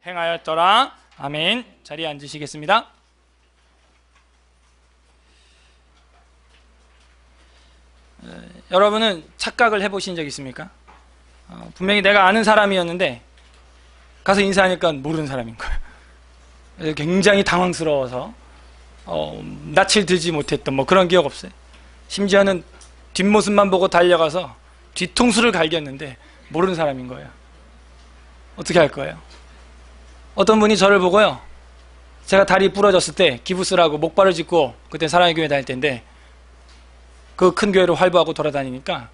행하였더라. 아멘. 자리에 앉으시겠습니다. 여러분은 착각을 해보신 적 있습니까? 분명히 내가 아는 사람이었는데 가서 인사하니까 모르는 사람인 거예요. 굉장히 당황스러워서 낯을 들지 못했던 그런 기억 없어요? 심지어는 뒷모습만 보고 달려가서 뒤통수를 갈겼는데 모르는 사람인 거예요. 어떻게 할 거예요? 어떤 분이 저를 보고요, 제가 다리 부러졌을 때 기부 쓰라고 목발을 짚고, 그때 사랑의 교회 다닐 때인데 그 큰 교회로 활보하고 돌아다니니까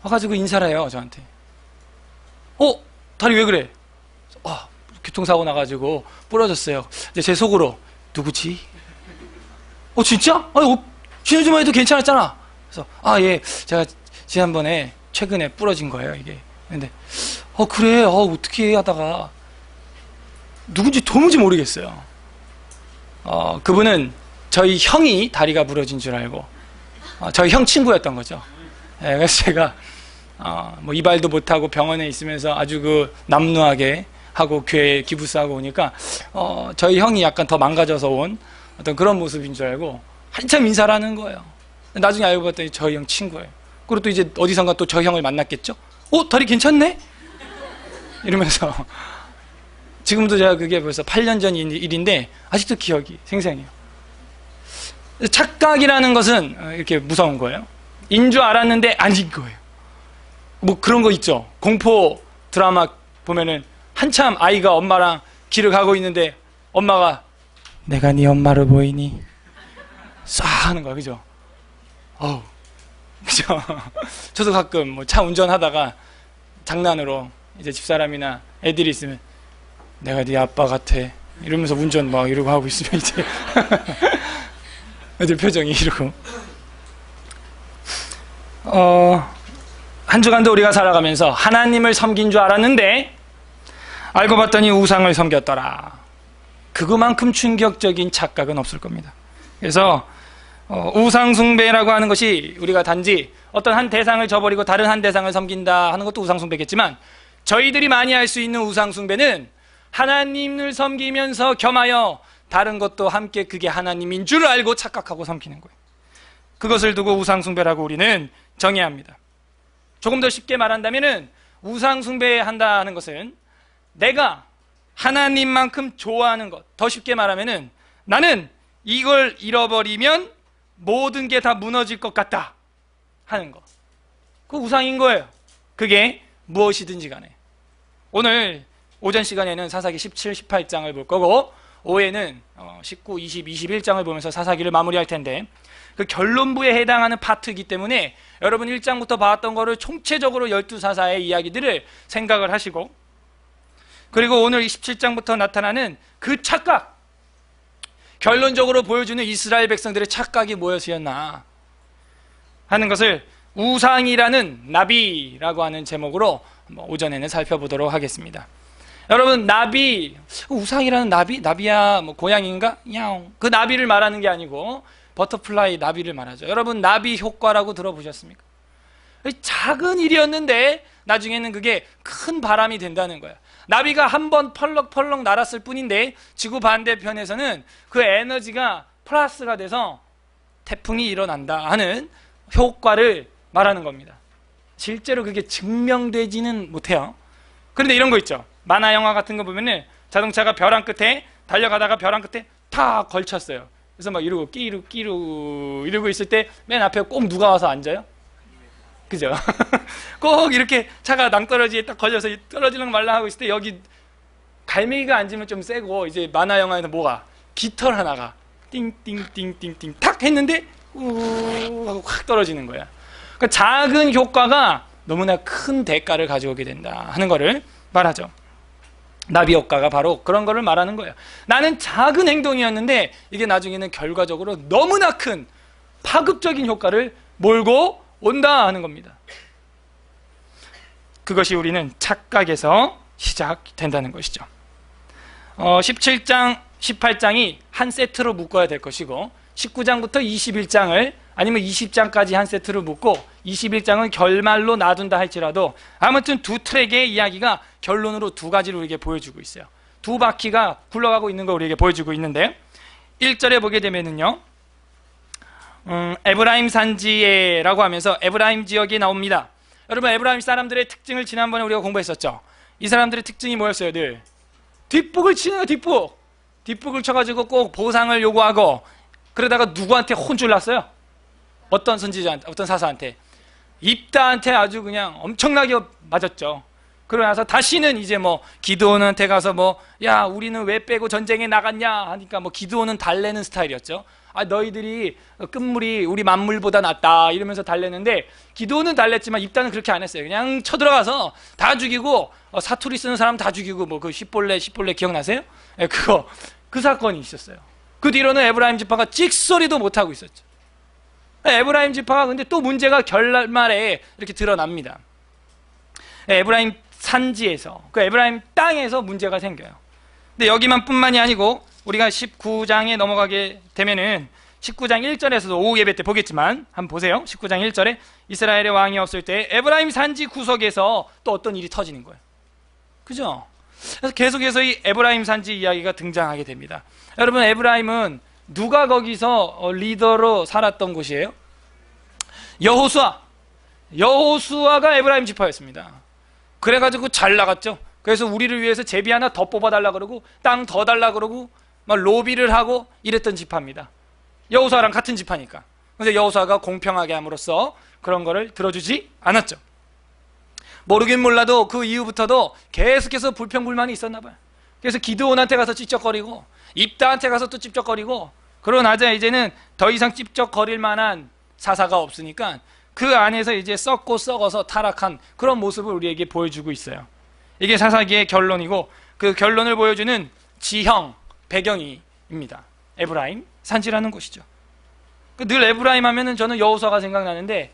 와가지고 인사를 해요, 저한테. 다리 왜 그래? 교통사고 나가지고 부러졌어요. 이제 제 속으로, 누구지? 진짜? 지난주만 해도 괜찮았잖아. 그래서 예, 제가 지난번에 최근에 부러진 거예요, 이게. 근데 그래, 어떻게 하다가 누군지 도무지 모르겠어요. 그분은 저희 형이 다리가 부러진 줄 알고 저희 형 친구였던 거죠. 그래서 제가 이발도 못하고 병원에 있으면서 아주 남루하게 하고 교회에 기부스하고 오니까 저희 형이 약간 더 망가져서 온 어떤 그런 모습인 줄 알고 한참 인사를 하는 거예요. 나중에 알고 봤더니 저희 형 친구예요. 그리고 또 이제 어디선가 또 저희 형을 만났겠죠? 다리 괜찮네? 이러면서 지금도 제가 그게 벌써 8년 전 일인데 아직도 기억이 생생해요. 착각이라는 것은 이렇게 무서운 거예요. 인 줄 알았는데 아닌 거예요. 그런 거 있죠. 공포 드라마 보면은 한참 아이가 엄마랑 길을 가고 있는데 엄마가 내가 네 엄마로 보이니? 쏴 하는 거야, 그죠? 그죠? 저도 가끔 차 운전하다가 장난으로 이제 집사람이나 애들이 있으면 내가 네 아빠 같아 이러면서 운전 이러고 하고 있으면 이제 애들 표정이 이러고. 한 주간도 우리가 살아가면서 하나님을 섬긴 줄 알았는데 알고 봤더니 우상을 섬겼더라. 그거만큼 충격적인 착각은 없을 겁니다. 그래서 우상 숭배라고 하는 것이 우리가 단지 어떤 한 대상을 저버리고 다른 한 대상을 섬긴다 하는 것도 우상 숭배겠지만, 저희들이 많이 할 수 있는 우상 숭배는 하나님을 섬기면서 겸하여 다른 것도 함께 그게 하나님인 줄 알고 착각하고 섬기는 거예요. 그것을 두고 우상 숭배라고 우리는 정의합니다. 조금 더 쉽게 말한다면은 우상 숭배한다는 것은 내가 하나님만큼 좋아하는 것, 더 쉽게 말하면은 나는 이걸 잃어버리면 모든 게 다 무너질 것 같다 하는 것, 그 우상인 거예요. 그게 무엇이든지 간에. 오늘 오전 시간에는 사사기 17, 18장을 볼 거고 오후에는 19, 20, 21장을 보면서 사사기를 마무리할 텐데, 그 결론부에 해당하는 파트이기 때문에 여러분 1장부터 봤던 거를 총체적으로 12사사의 이야기들을 생각을 하시고, 그리고 오늘 27장부터 나타나는 그 착각, 결론적으로 보여주는 이스라엘 백성들의 착각이 무엇이었나 하는 것을 우상이라는 나비라고 하는 제목으로 오전에는 살펴보도록 하겠습니다. 여러분, 나비, 우상이라는 나비? 나비야 고양이인가? 야옹. 그 나비를 말하는 게 아니고 버터플라이 나비를 말하죠. 여러분, 나비 효과라고 들어보셨습니까? 작은 일이었는데 나중에는 그게 큰 바람이 된다는 거야. 나비가 한번 펄럭펄럭 날았을 뿐인데 지구 반대편에서는 그 에너지가 플러스가 돼서 태풍이 일어난다 하는 효과를 말하는 겁니다. 실제로 그게 증명되지는 못해요. 그런데 이런 거 있죠. 만화 영화 같은 거 보면은 자동차가 벼랑 끝에 달려가다가 벼랑 끝에 탁 걸쳤어요. 그래서 이러고 끼루 이러고 있을 때 맨 앞에 꼭 누가 와서 앉아요? 그죠? 꼭 이렇게 차가 낭떠러지에 딱 걸려서 떨어지는 말라 하고 있을 때 여기 갈매기가 앉으면 좀 세고, 이제 만화 영화에서 뭐가 깃털 하나가 띵띵띵띵띵 탁 했는데 우 하고 확 떨어지는 거야. 그러니까 작은 효과가 너무나 큰 대가를 가져오게 된다 하는 거를 말하죠. 나비 효과가 바로 그런 거를 말하는 거예요. 나는 작은 행동이었는데 이게 나중에는 결과적으로 너무나 큰 파급적인 효과를 몰고 온다 하는 겁니다. 그것이 우리는 착각에서 시작된다는 것이죠. 17장, 18장이 한 세트로 묶어야 될 것이고 19장부터 21장을 아니면 20장까지 한 세트로 묶고 21장은 결말로 놔둔다 할지라도 아무튼 두 트랙의 이야기가 결론으로 두 가지를 우리에게 보여주고 있어요. 두 바퀴가 굴러가고 있는 걸 우리에게 보여주고 있는데 1절에 보게 되면은요, 에브라임 산지에라고 하면서 에브라임 지역이 나옵니다. 여러분, 에브라임 사람들의 특징을 지난번에 우리가 공부했었죠. 이 사람들의 특징이 뭐였어요? 늘 뒷북을 치네요. 뒷북을 쳐가지고 꼭 보상을 요구하고, 그러다가 누구한테 혼쭐 났어요? 어떤 선지자한테, 어떤 사사한테, 입다한테 아주 그냥 엄청나게 맞았죠. 그러고 나서 다시는 이제 뭐 기드온한테 가서 뭐, 야, 우리는 왜 빼고 전쟁에 나갔냐 하니까 뭐 기드온은 달래는 스타일이었죠. 아, 너희들이 끝물이 우리 만물보다 낫다 이러면서 달랬는데, 기드온은 달랬지만 입다는 그렇게 안 했어요. 그냥 쳐들어가서 다 죽이고, 사투리 쓰는 사람 다 죽이고, 뭐 그 십볼레 기억나세요? 예, 그 사건이 있었어요. 그 뒤로는 에브라임 지파가 찍소리도 못하고 있었죠. 에브라임 지파가 근데 또 문제가 결말에 이렇게 드러납니다. 에브라임 산지에서, 그 에브라임 땅에서 문제가 생겨요. 근데 여기만 뿐만이 아니고 우리가 19장에 넘어가게 되면은 19장 1절에서도 오후 예배 때 보겠지만 한번 보세요. 19장 1절에 이스라엘의 왕이 없을 때 에브라임 산지 구석에서 또 어떤 일이 터지는 거예요. 그죠? 그래서 계속해서 이 에브라임 산지 이야기가 등장하게 됩니다. 여러분, 에브라임은 누가 거기서 리더로 살았던 곳이에요? 여호수아가 에브라임 지파였습니다. 그래가지고 잘 나갔죠. 그래서 우리를 위해서 제비 하나 더 뽑아달라 그러고 땅 더 달라 그러고 막 로비를 하고 이랬던 지파입니다. 여호수아랑 같은 지파니까. 그래서 여호수아가 공평하게 함으로써 그런 거를 들어주지 않았죠. 모르긴 몰라도 그 이후부터도 계속해서 불평불만이 있었나 봐요. 그래서 기드온한테 가서 찝쩍거리고, 입다한테 가서 또 찝쩍거리고, 그러나자 이제는 더 이상 찝쩍거릴 만한 사사가 없으니까 그 안에서 이제 썩고 썩어서 타락한 그런 모습을 우리에게 보여주고 있어요. 이게 사사기의 결론이고, 그 결론을 보여주는 지형, 배경입니다. 에브라임 산지라는 곳이죠. 늘 에브라임 하면은 저는 여호수아가 생각나는데,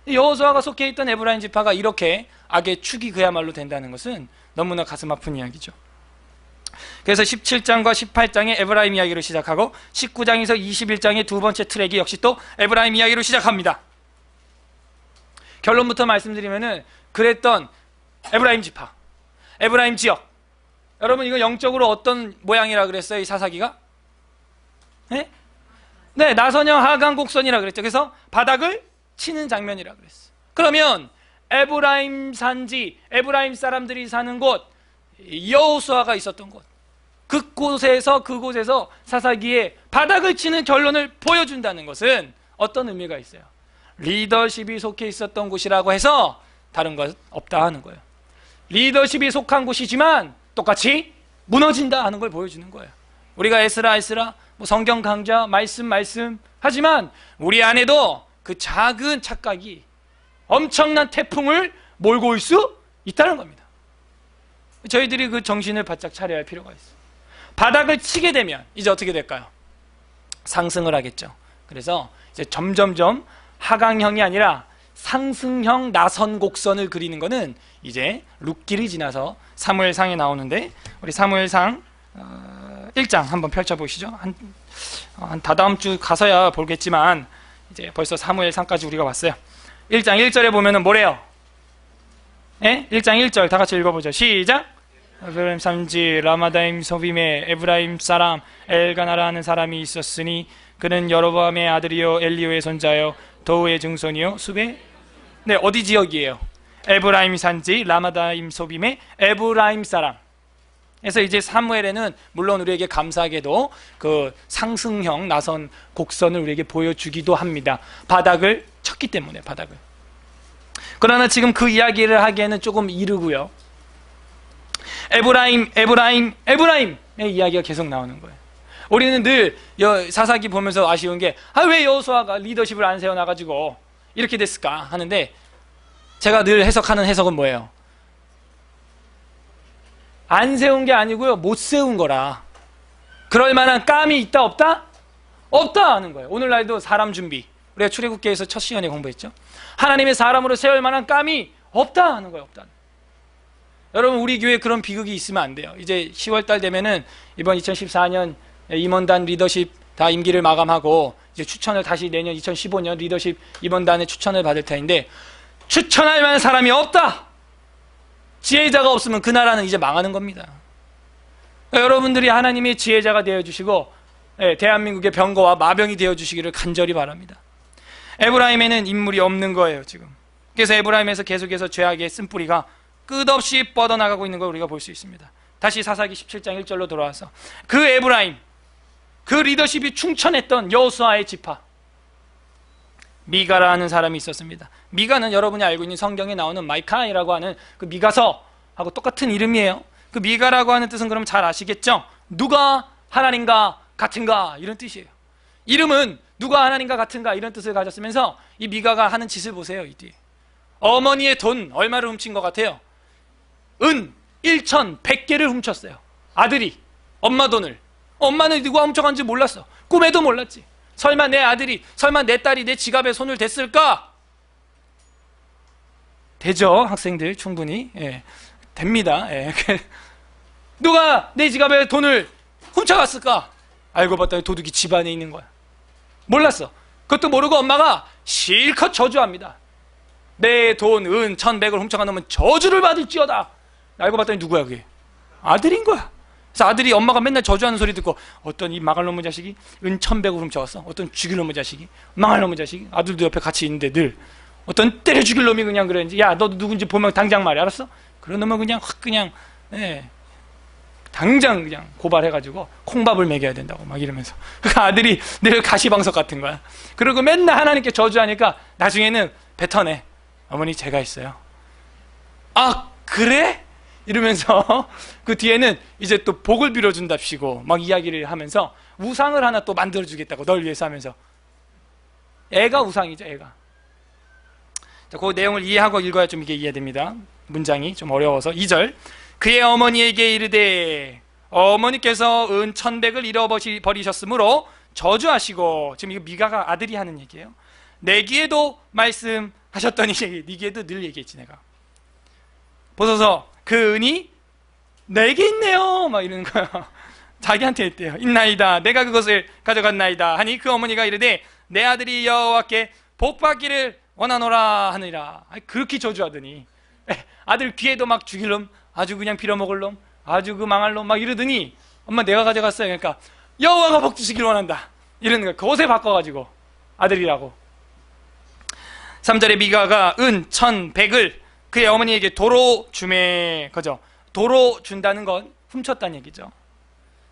여호수아가 속해 있던 에브라임 지파가 이렇게 악의 축이 그야말로 된다는 것은 너무나 가슴 아픈 이야기죠. 그래서 17장과 18장의 에브라임 이야기로 시작하고 19장에서 21장의 두 번째 트랙이 역시 또 에브라임 이야기로 시작합니다. 결론부터 말씀드리면은 그랬던 에브라임 지파, 에브라임 지역, 여러분 이거 영적으로 어떤 모양이라 그랬어요? 이 사사기가? 네? 네, 나선형 하강 곡선이라 그랬죠. 그래서 바닥을 치는 장면이라 그랬어요. 그러면 에브라임 산지, 에브라임 사람들이 사는 곳, 여호수아가 있었던 곳, 그곳에서 사사기에 바닥을 치는 결론을 보여준다는 것은 어떤 의미가 있어요? 리더십이 속해 있었던 곳이라고 해서 다른 것 없다 하는 거예요. 리더십이 속한 곳이지만 똑같이 무너진다 하는 걸 보여주는 거예요. 우리가 에스라 뭐 성경 강좌 말씀 하지만 우리 안에도 그 작은 착각이 엄청난 태풍을 몰고 올 수 있다는 겁니다. 저희들이 그 정신을 바짝 차려야 할 필요가 있어요. 바닥을 치게 되면 이제 어떻게 될까요? 상승을 하겠죠. 그래서 이제 점점점 하강형이 아니라 상승형 나선 곡선을 그리는 거는 이제 룻기를 지나서 사무엘상에 나오는데, 우리 사무엘상 1장 한번 펼쳐보시죠. 한 다다음 주 가서야 보겠지만 이제 벌써 사무엘상까지 우리가 왔어요. 1장 1절에 보면은 뭐래요? 예? 1장 1절 다 같이 읽어보죠. 시작! 에브라임 산지 라마다임 소빔에 에브라임 사람 엘가나라 하는 사람이 있었으니 그는 여로보암의 아들이요 엘리오의 손자요 도우의 증손이요 수베. 네, 어디 지역이에요? 에브라임 산지 라마다임 소빔의 에브라임 사람. 그래서 이제 사무엘에는 물론 우리에게 감사하게도 그 상승형 나선 곡선을 우리에게 보여주기도 합니다. 바닥을 쳤기 때문에, 바닥을. 그러나 지금 그 이야기를 하기에는 조금 이르고요. 에브라임의 이야기가 계속 나오는 거예요. 우리는 늘 사사기 보면서 아쉬운 게, 왜 여호수아가 리더십을 안 세워놔가지고 이렇게 됐을까 하는데, 제가 늘 해석하는 해석은 뭐예요? 안 세운 게 아니고요, 못 세운 거라. 그럴 만한 깜이 있다 없다? 없다 하는 거예요. 오늘날도 사람 준비, 우리가 출애굽기에서 첫 시간에 공부했죠. 하나님의 사람으로 세울 만한 깜이 없다 하는 거예요. 없다. 여러분, 우리 교회에 그런 비극이 있으면 안 돼요. 이제 10월달 되면은 이번 2014년 임원단 리더십 다 임기를 마감하고 이제 추천을 다시 내년 2015년 리더십 임원단의 추천을 받을 터인데, 추천할 만한 사람이 없다. 지혜자가 없으면 그 나라는 이제 망하는 겁니다. 여러분들이 하나님의 지혜자가 되어주시고 대한민국의 병거와 마병이 되어주시기를 간절히 바랍니다. 에브라임에는 인물이 없는 거예요 지금. 그래서 에브라임에서 계속해서 죄악의 쓴뿌리가 끝없이 뻗어나가고 있는 걸 우리가 볼 수 있습니다. 다시 사사기 17장 1절로 돌아와서 그 에브라임, 그 리더십이 충천했던 여호수아의 지파 미가라는 사람이 있었습니다. 미가는 여러분이 알고 있는 성경에 나오는 마이카이라고 하는 그 미가서하고 똑같은 이름이에요. 그 미가라고 하는 뜻은 그럼 잘 아시겠죠? 누가 하나님과 같은가 이런 뜻이에요. 이름은 누가 하나님과 같은가 이런 뜻을 가졌으면서 이 미가가 하는 짓을 보세요. 이 뒤에 어머니의 돈 얼마를 훔친 것 같아요? 은 1,100개를 훔쳤어요. 아들이 엄마 돈을. 엄마는 누가 훔쳐간지 몰랐어. 꿈에도 몰랐지. 설마 내 아들이, 설마 내 딸이 내 지갑에 손을 댔을까? 되죠 학생들 충분히. 됩니다. 누가 내 지갑에 돈을 훔쳐갔을까? 알고 봤더니 도둑이 집안에 있는 거야. 몰랐어. 그것도 모르고 엄마가 실컷 저주합니다. 내 돈, 은, 1,100을 훔쳐간 놈은 저주를 받을지어다. 알고 봤더니 누구야 그게? 아들인 거야. 그래서 아들이 엄마가 맨날 저주하는 소리 듣고 어떤 이 망할 놈의 자식이 은 1,100을 훔쳐갔어. 어떤 죽일 놈의 자식이, 망할 놈의 자식이. 아들도 옆에 같이 있는데 늘 어떤 때려 죽일 놈이 그냥 그러는지 야 너 누군지 보면 당장 말해. 알았어? 그런 놈은 그냥 확 그냥 당장 그냥 고발해가지고 콩밥을 먹여야 된다고 막 이러면서. 그 아들이 늘 가시방석 같은 거야. 그리고 맨날 하나님께 저주하니까 나중에는 뱉어내. 어머니 제가 있어요. 아 그래? 이러면서 그 뒤에는 이제 또 복을 빌어준답시고 막 이야기를 하면서 우상을 하나 또 만들어주겠다고 널 위해서 하면서. 애가 우상이죠 애가. 자, 그 내용을 이해하고 읽어야 좀 이게 이해됩니다. 문장이 좀 어려워서. 2절 그의 어머니에게 이르되 어머니께서 은 1,100을 잃어버리셨으므로 저주하시고. 지금 이거 미가가 아들이 하는 얘기예요. 내기에도 말씀하셨더니 니기에도 늘 얘기했지 내가. 보소서 그 은이 내게 있네요 막 이러는 거야. 자기한테 했대요. 있나이다 내가 그것을 가져갔나이다 하니 그 어머니가 이르되 내 아들이 여호와께 복받기를 원하노라 하느니라. 그렇게 저주하더니 아들 귀에도 막 죽일 놈, 아주 그냥 빌어먹을 놈, 아주 그 망할 놈 막 이러더니 엄마 내가 가져갔어요. 그러니까 여호와가 복 주시기를 원한다 이러는 거야. 그것에 바꿔가지고 아들이라고. 3절에 미가가 은 1,100을 그의 어머니에게 도로 주매. 그죠? 도로 준다는 건 훔쳤다는 얘기죠.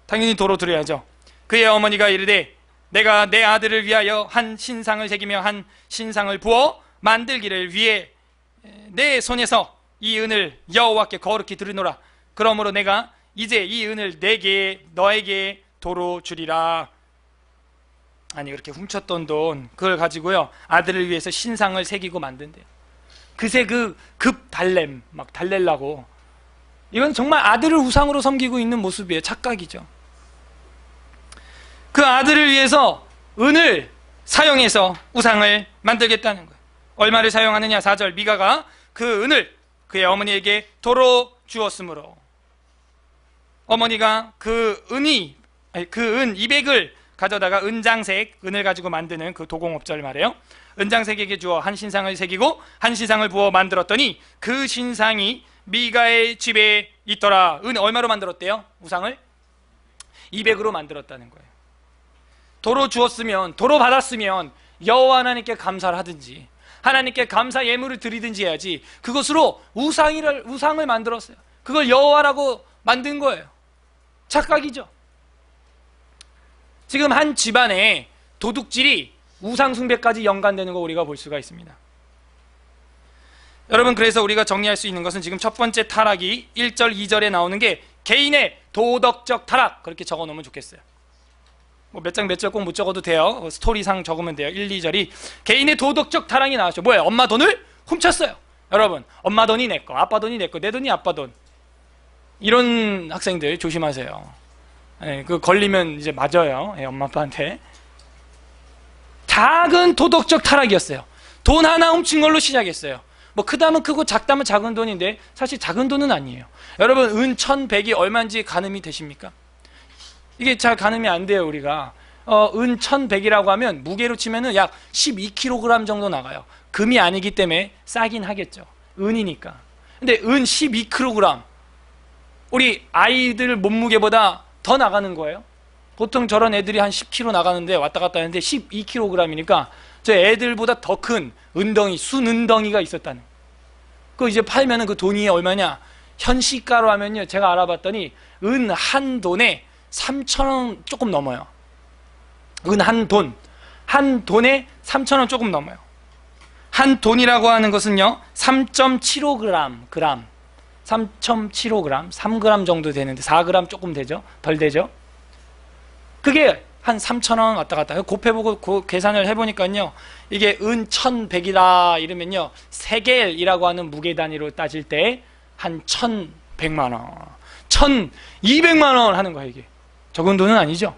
당연히 도로 드려야죠. 그의 어머니가 이르되 내가 내 아들을 위하여 한 신상을 새기며 한 신상을 부어 만들기를 위해 내 손에서 이 은을 여호와께 거룩히 드리노라. 그러므로 내가 이제 이 은을 너에게 도로 주리라. 아니 그렇게 훔쳤던 돈 그걸 가지고요 아들을 위해서 신상을 새기고 만든대요. 그새 그 급 달램 막 달래려고. 이건 정말 아들을 우상으로 섬기고 있는 모습이에요. 착각이죠. 그 아들을 위해서 은을 사용해서 우상을 만들겠다는 거예요. 얼마를 사용하느냐. 4절 미가가 그 은을 그의 어머니에게 도로 주었으므로. 어머니가 그 은 200을 가져다가 은장색, 은을 가지고 만드는 그 도공업자를 말해요. 은장색에게 주어 한 신상을 새기고 한 신상을 부어 만들었더니 그 신상이 미가의 집에 있더라. 은 얼마로 만들었대요? 우상을? 200으로 만들었다는 거예요. 도로 주었으면, 도로 받았으면 여호와 하나님께 감사를 하든지 하나님께 감사 예물을 드리든지 해야지 그것으로 우상을 만들었어요. 그걸 여호와라고 만든 거예요. 착각이죠. 지금 한 집안에 도둑질이 우상 숭배까지 연관되는 거 우리가 볼 수가 있습니다. 여러분 그래서 우리가 정리할 수 있는 것은 지금 첫 번째 타락이 1절 2절에 나오는 게 개인의 도덕적 타락 그렇게 적어 놓으면 좋겠어요. 뭐 몇 장 몇 절 꼭 못 적어도 돼요. 스토리상 적으면 돼요. 1, 2절이 개인의 도덕적 타락이 나왔죠. 뭐예요? 엄마 돈을 훔쳤어요. 여러분 엄마 돈이 내 거, 아빠 돈이 내 거, 내 돈이 아빠 돈. 이런 학생들 조심하세요. 그 걸리면 이제 맞아요. 엄마 아빠한테. 작은 도덕적 타락이었어요. 돈 하나 훔친 걸로 시작했어요. 뭐 크다면 크고 작다면 작은 돈인데 사실 작은 돈은 아니에요. 여러분 은 1,100이 얼마인지 가늠이 되십니까? 이게 잘 가늠이 안 돼요. 우리가 은 1,100이라고 하면 무게로 치면은 약 12kg 정도 나가요. 금이 아니기 때문에 싸긴 하겠죠. 은이니까. 근데 은 12kg 우리 아이들 몸무게보다 더 나가는 거예요. 보통 저런 애들이 한 10kg 나가는데 왔다 갔다 하는데 12kg이니까 저 애들보다 더 큰 은덩이, 순은덩이가 있었다는. 그거 이제 팔면은 그 돈이 얼마냐? 현 시가로 하면요, 제가 알아봤더니 은 한 돈에 3,000원 조금 넘어요. 은 한 돈, 한 돈에 3,000원 조금 넘어요. 한 돈이라고 하는 것은요 3.75g, 3.75g, 3g 정도 되는데 4g 조금 되죠? 덜 되죠? 그게 한 3,000원 왔다 갔다 곱해보고 계산을 해보니까요, 이게 은 1,100이다 이러면요, 세겔이라고 하는 무게 단위로 따질 때 한 1,100만 원, 1,200만 원 하는 거예요. 이게 적은 돈은 아니죠.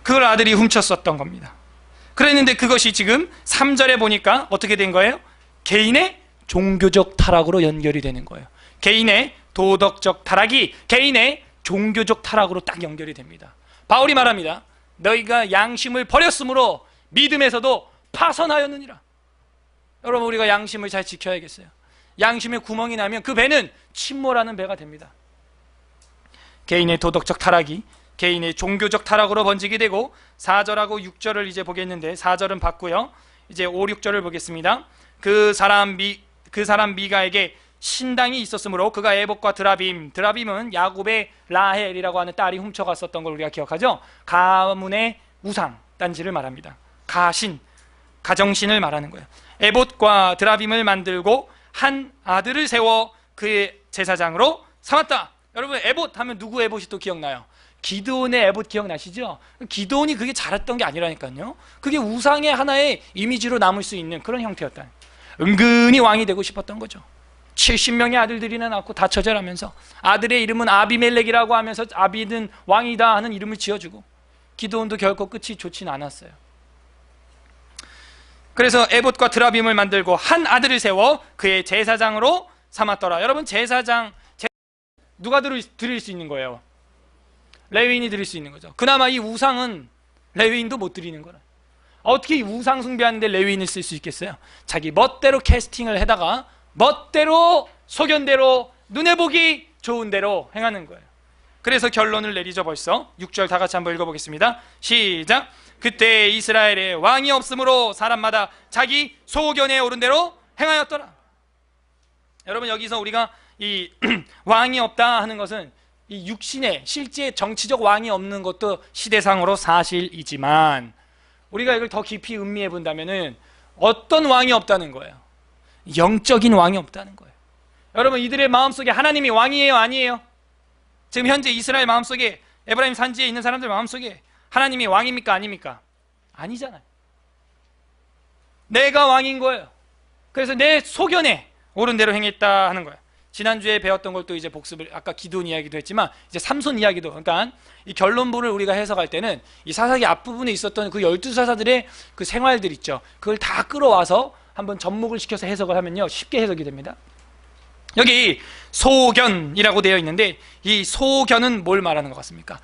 그걸 아들이 훔쳤었던 겁니다. 그랬는데 그것이 지금 3절에 보니까 어떻게 된 거예요? 개인의 종교적 타락으로 연결이 되는 거예요. 개인의 도덕적 타락이 개인의 종교적 타락으로 딱 연결이 됩니다. 바울이 말합니다. 너희가 양심을 버렸으므로 믿음에서도 파선하였느니라. 여러분, 우리가 양심을 잘 지켜야겠어요. 양심에 구멍이 나면 그 배는 침몰하는 배가 됩니다. 개인의 도덕적 타락이 개인의 종교적 타락으로 번지게 되고, 4절하고 6절을 이제 보겠는데 4절은 봤고요. 이제 5, 6절을 보겠습니다. 그 사람 미가에게 신당이 있었으므로 그가 에봇과 드라빔은 야곱의 라헬이라고 하는 딸이 훔쳐갔었던 걸 우리가 기억하죠. 가문의 우상 단지를 말합니다. 가신, 가정신을 말하는 거예요. 에봇과 드라빔을 만들고 한 아들을 세워 그의 제사장으로 삼았다. 여러분, 에봇 하면 누구 에봇이 또 기억나요? 기드온의 에봇 기억나시죠? 기드온이 그게 잘했던 게 아니라니까요. 그게 우상의 하나의 이미지로 남을 수 있는 그런 형태였다. 은근히 왕이 되고 싶었던 거죠. 70명의 아들들이나 낳고 다 처절하면서 아들의 이름은 아비멜렉이라고 하면서 아비는 왕이다 하는 이름을 지어주고, 기드온도 결코 끝이 좋진 않았어요. 그래서 에봇과 드라빔을 만들고 한 아들을 세워 그의 제사장으로 삼았더라. 여러분, 제사장 누가 드릴 수 있는 거예요? 레위인이 드릴 수 있는 거죠. 그나마 이 우상은 레위인도 못 드리는 거라. 어떻게 이 우상 숭배하는데 레위인을 쓸 수 있겠어요? 자기 멋대로 캐스팅을 해다가 멋대로 소견대로 눈에 보기 좋은 대로 행하는 거예요. 그래서 결론을 내리죠. 벌써 6절 다 같이 한번 읽어보겠습니다. 시작. 그때 이스라엘에 왕이 없으므로 사람마다 자기 소견에 오른 대로 행하였더라. 여러분, 여기서 우리가 이 왕이 없다 하는 것은 이 육신의 실제 정치적 왕이 없는 것도 시대상으로 사실이지만, 우리가 이걸 더 깊이 음미해 본다면은 어떤 왕이 없다는 거예요? 영적인 왕이 없다는 거예요. 여러분, 이들의 마음속에 하나님이 왕이에요, 아니에요? 지금 현재 이스라엘 마음속에, 에브라임 산지에 있는 사람들 마음속에 하나님이 왕입니까, 아닙니까? 아니잖아요. 내가 왕인 거예요. 그래서 내 소견에 옳은 대로 행했다 하는 거예요. 지난주에 배웠던 걸 또 이제 복습을, 아까 기드온 이야기도 했지만 이제 삼손 이야기도, 그러니까 이 결론부를 우리가 해석할 때는 이 사사기 앞부분에 있었던 그 12사사들의 그 생활들 있죠. 그걸 다 끌어와서 한번 접목을 시켜서 해석을 하면요, 쉽게 해석이 됩니다. 여기 소견이라고 되어 있는데 이 소견은 뭘 말하는 것 같습니까?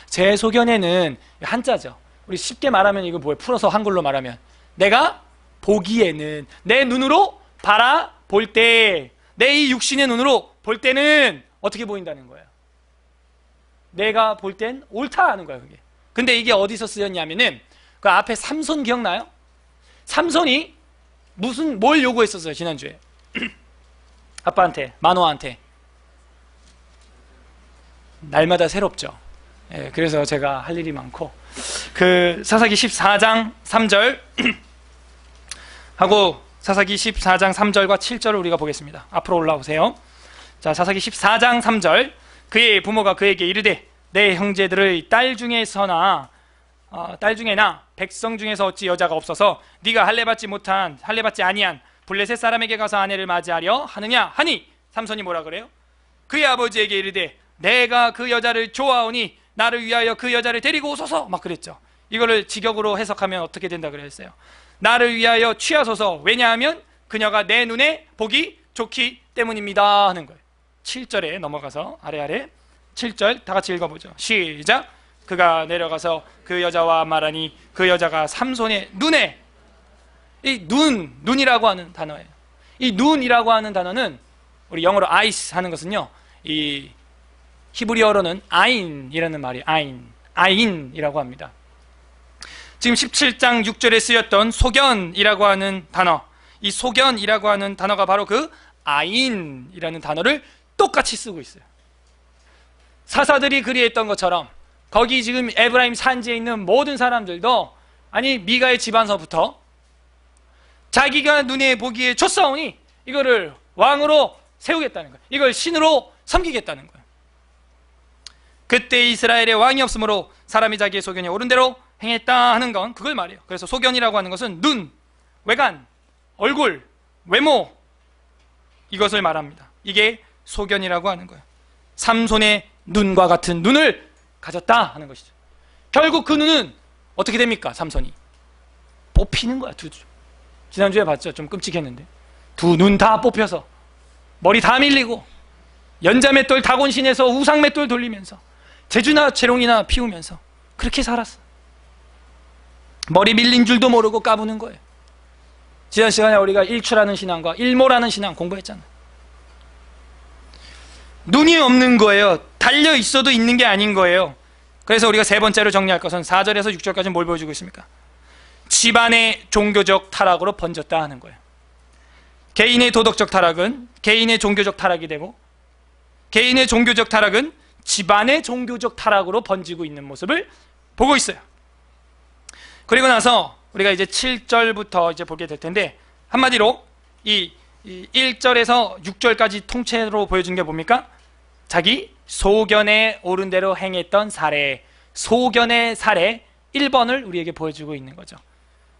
제 소견에는 한자죠. 우리 쉽게 말하면 이거 뭐예요? 풀어서 한글로 말하면 내가 보기에는, 내 눈으로 바라볼 때, 내 이 육신의 눈으로 볼 때는 어떻게 보인다는 거예요? 내가 볼 땐 옳다 하는 거예요, 그게. 근데 이게 어디서 쓰였냐면은 그 앞에 삼손 기억나요? 삼손이 뭘 요구했었어요, 지난주에? 아빠한테, 마노아한테. 날마다 새롭죠. 예, 그래서 제가 할 일이 많고, 그 사사기 14장 3절 하고 사사기 14장 3절과 7절을 우리가 보겠습니다. 앞으로 올라오세요. 자, 사사기 14장 3절. 그의 부모가 그에게 이르되 내 형제들의 딸 중에나 백성 중에서 어찌 여자가 없어서 네가 할례받지 아니한 블레셋 사람에게 가서 아내를 맞이하려 하느냐 하니, 삼손이 뭐라 그래요? 그의 아버지에게 이르되 내가 그 여자를 좋아하오니 나를 위하여 그 여자를 데리고 오소서, 막 그랬죠. 이거를 직역으로 해석하면 어떻게 된다 그랬어요? 나를 위하여 취하소서, 왜냐하면 그녀가 내 눈에 보기 좋기 때문입니다 하는 거예요. 7절에 넘어가서 아래 7절 다 같이 읽어보죠. 시작. 그가 내려가서 그 여자와 말하니 그 여자가 삼손의 눈에, 이 눈이라고 하는 단어예요. 이 눈이라고 하는 단어는 우리 영어로 eyes 하는 것은요, 이 히브리어로는 아인이라는 말이 아인이라고 합니다. 지금 17장 6절에 쓰였던 소견이라고 하는 단어, 이 소견이라고 하는 단어가 바로 그 아인이라는 단어를 똑같이 쓰고 있어요. 사사들이 그리했던 것처럼 거기 지금 에브라임 산지에 있는 모든 사람들도 아니 미가의 집안서부터 자기가 눈에 보기에 좋사오니 이거를 왕으로 세우겠다는 거예요. 이걸 신으로 섬기겠다는 거예요. 그때 이스라엘에 왕이 없으므로 사람이 자기의 소견에 옳은 대로 행했다 하는 건 그걸 말해요. 그래서 소견이라고 하는 것은 눈, 외관, 얼굴, 외모, 이것을 말합니다. 이게 소견이라고 하는 거예요. 삼손의 눈과 같은 눈을 가졌다 하는 것이죠. 결국 그 눈은 어떻게 됩니까? 삼손이 뽑히는 거야. 지난주에 봤죠? 좀 끔찍했는데 두 눈 다 뽑혀서 머리 다 밀리고 연자맷돌 다곤신에서 우상맷돌 돌리면서 제주나 재롱이나 피우면서 그렇게 살았어. 머리 밀린 줄도 모르고 까부는 거예요. 지난 시간에 우리가 일추라는 신앙과 일모라는 신앙 공부했잖아요. 눈이 없는 거예요. 달려 있어도 있는 게 아닌 거예요. 그래서 우리가 세 번째로 정리할 것은 4절에서 6절까지 뭘 보여주고 있습니까? 집안의 종교적 타락으로 번졌다 하는 거예요. 개인의 도덕적 타락은 개인의 종교적 타락이 되고 개인의 종교적 타락은 집안의 종교적 타락으로 번지고 있는 모습을 보고 있어요. 그리고 나서 우리가 이제 7절부터 이제 보게 될 텐데 한마디로 이 1절에서 6절까지 통째로 보여준 게 뭡니까? 자기 소견에 옳은 대로 행했던 사례, 소견의 사례 1번을 우리에게 보여주고 있는 거죠.